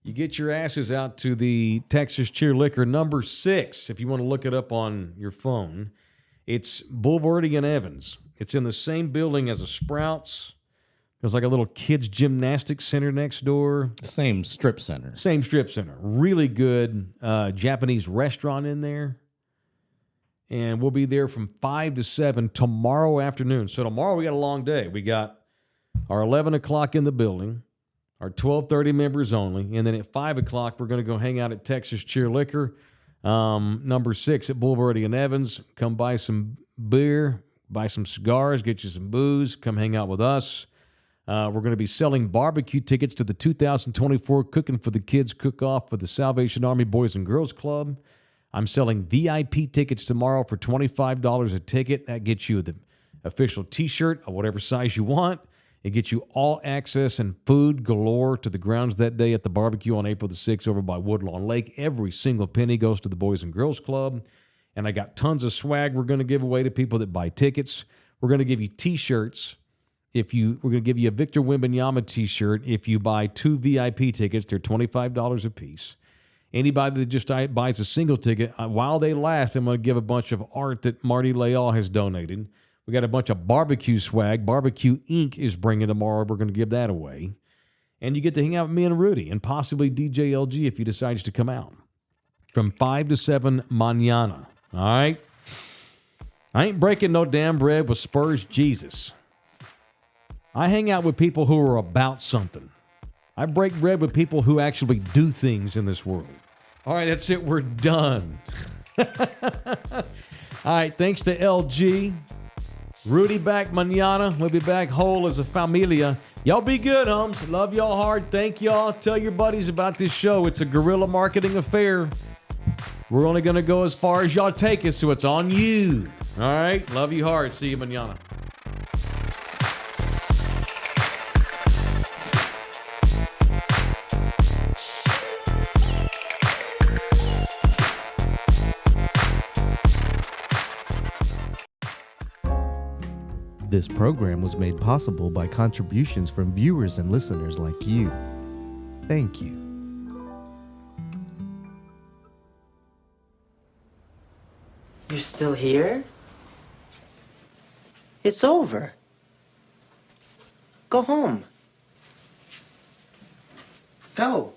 you get your asses out to the Texas Cheer Liquor number 6, if you want to look it up on your phone. It's Buford and Evans. It's in the same building as a Sprouts. There's like a little kids' gymnastics center next door. Same strip center. Same strip center. Really good Japanese restaurant in there. and we'll be there from 5 to 7 tomorrow afternoon. So tomorrow we got a long day. We got our 11 o'clock in the building, our 12:30 members only, and then at 5 o'clock we're going to go hang out at Texas Cheer Liquor, number 6 at Boulevard and Evans. Come buy some beer, buy some cigars, get you some booze, come hang out with us. We're going to be selling barbecue tickets to the 2024 Cooking for the Kids cook-off for the Salvation Army Boys and Girls Club. I'm selling VIP tickets tomorrow for $25 a ticket. That gets you the official T-shirt of whatever size you want. It gets you all access and food galore to the grounds that day at the barbecue on April the 6th over by Woodlawn Lake. Every single penny goes to the Boys and Girls Club. And I got tons of swag we're going to give away to people that buy tickets. We're going to give you T-shirts. We're going to give you a Victor Wembanyama T-shirt. If you buy 2 VIP tickets, they're $25 a piece. Anybody that just buys a single ticket, while they last, I'm going to give a bunch of art that Marty Leal has donated. We got a bunch of barbecue swag. Barbecue Inc. is bringing tomorrow. We're going to give that away. And you get to hang out with me and Rudy and possibly DJ LG if he decides to come out. From 5 to 7 mañana. All right? I ain't breaking no damn bread with Spurs Jesus. I hang out with people who are about something. I break bread with people who actually do things in this world. All right, that's it. We're done. All right, thanks to LG. Rudy back mañana. We'll be back whole as a familia. Y'all be good, homes. Love y'all hard. Thank y'all. Tell your buddies about this show. It's a guerrilla marketing affair. We're only going to go as far as y'all take us, so it's on you. All right? Love you hard. See you mañana. This program was made possible by contributions from viewers and listeners like you. Thank you. You're still here? It's over. Go home. Go.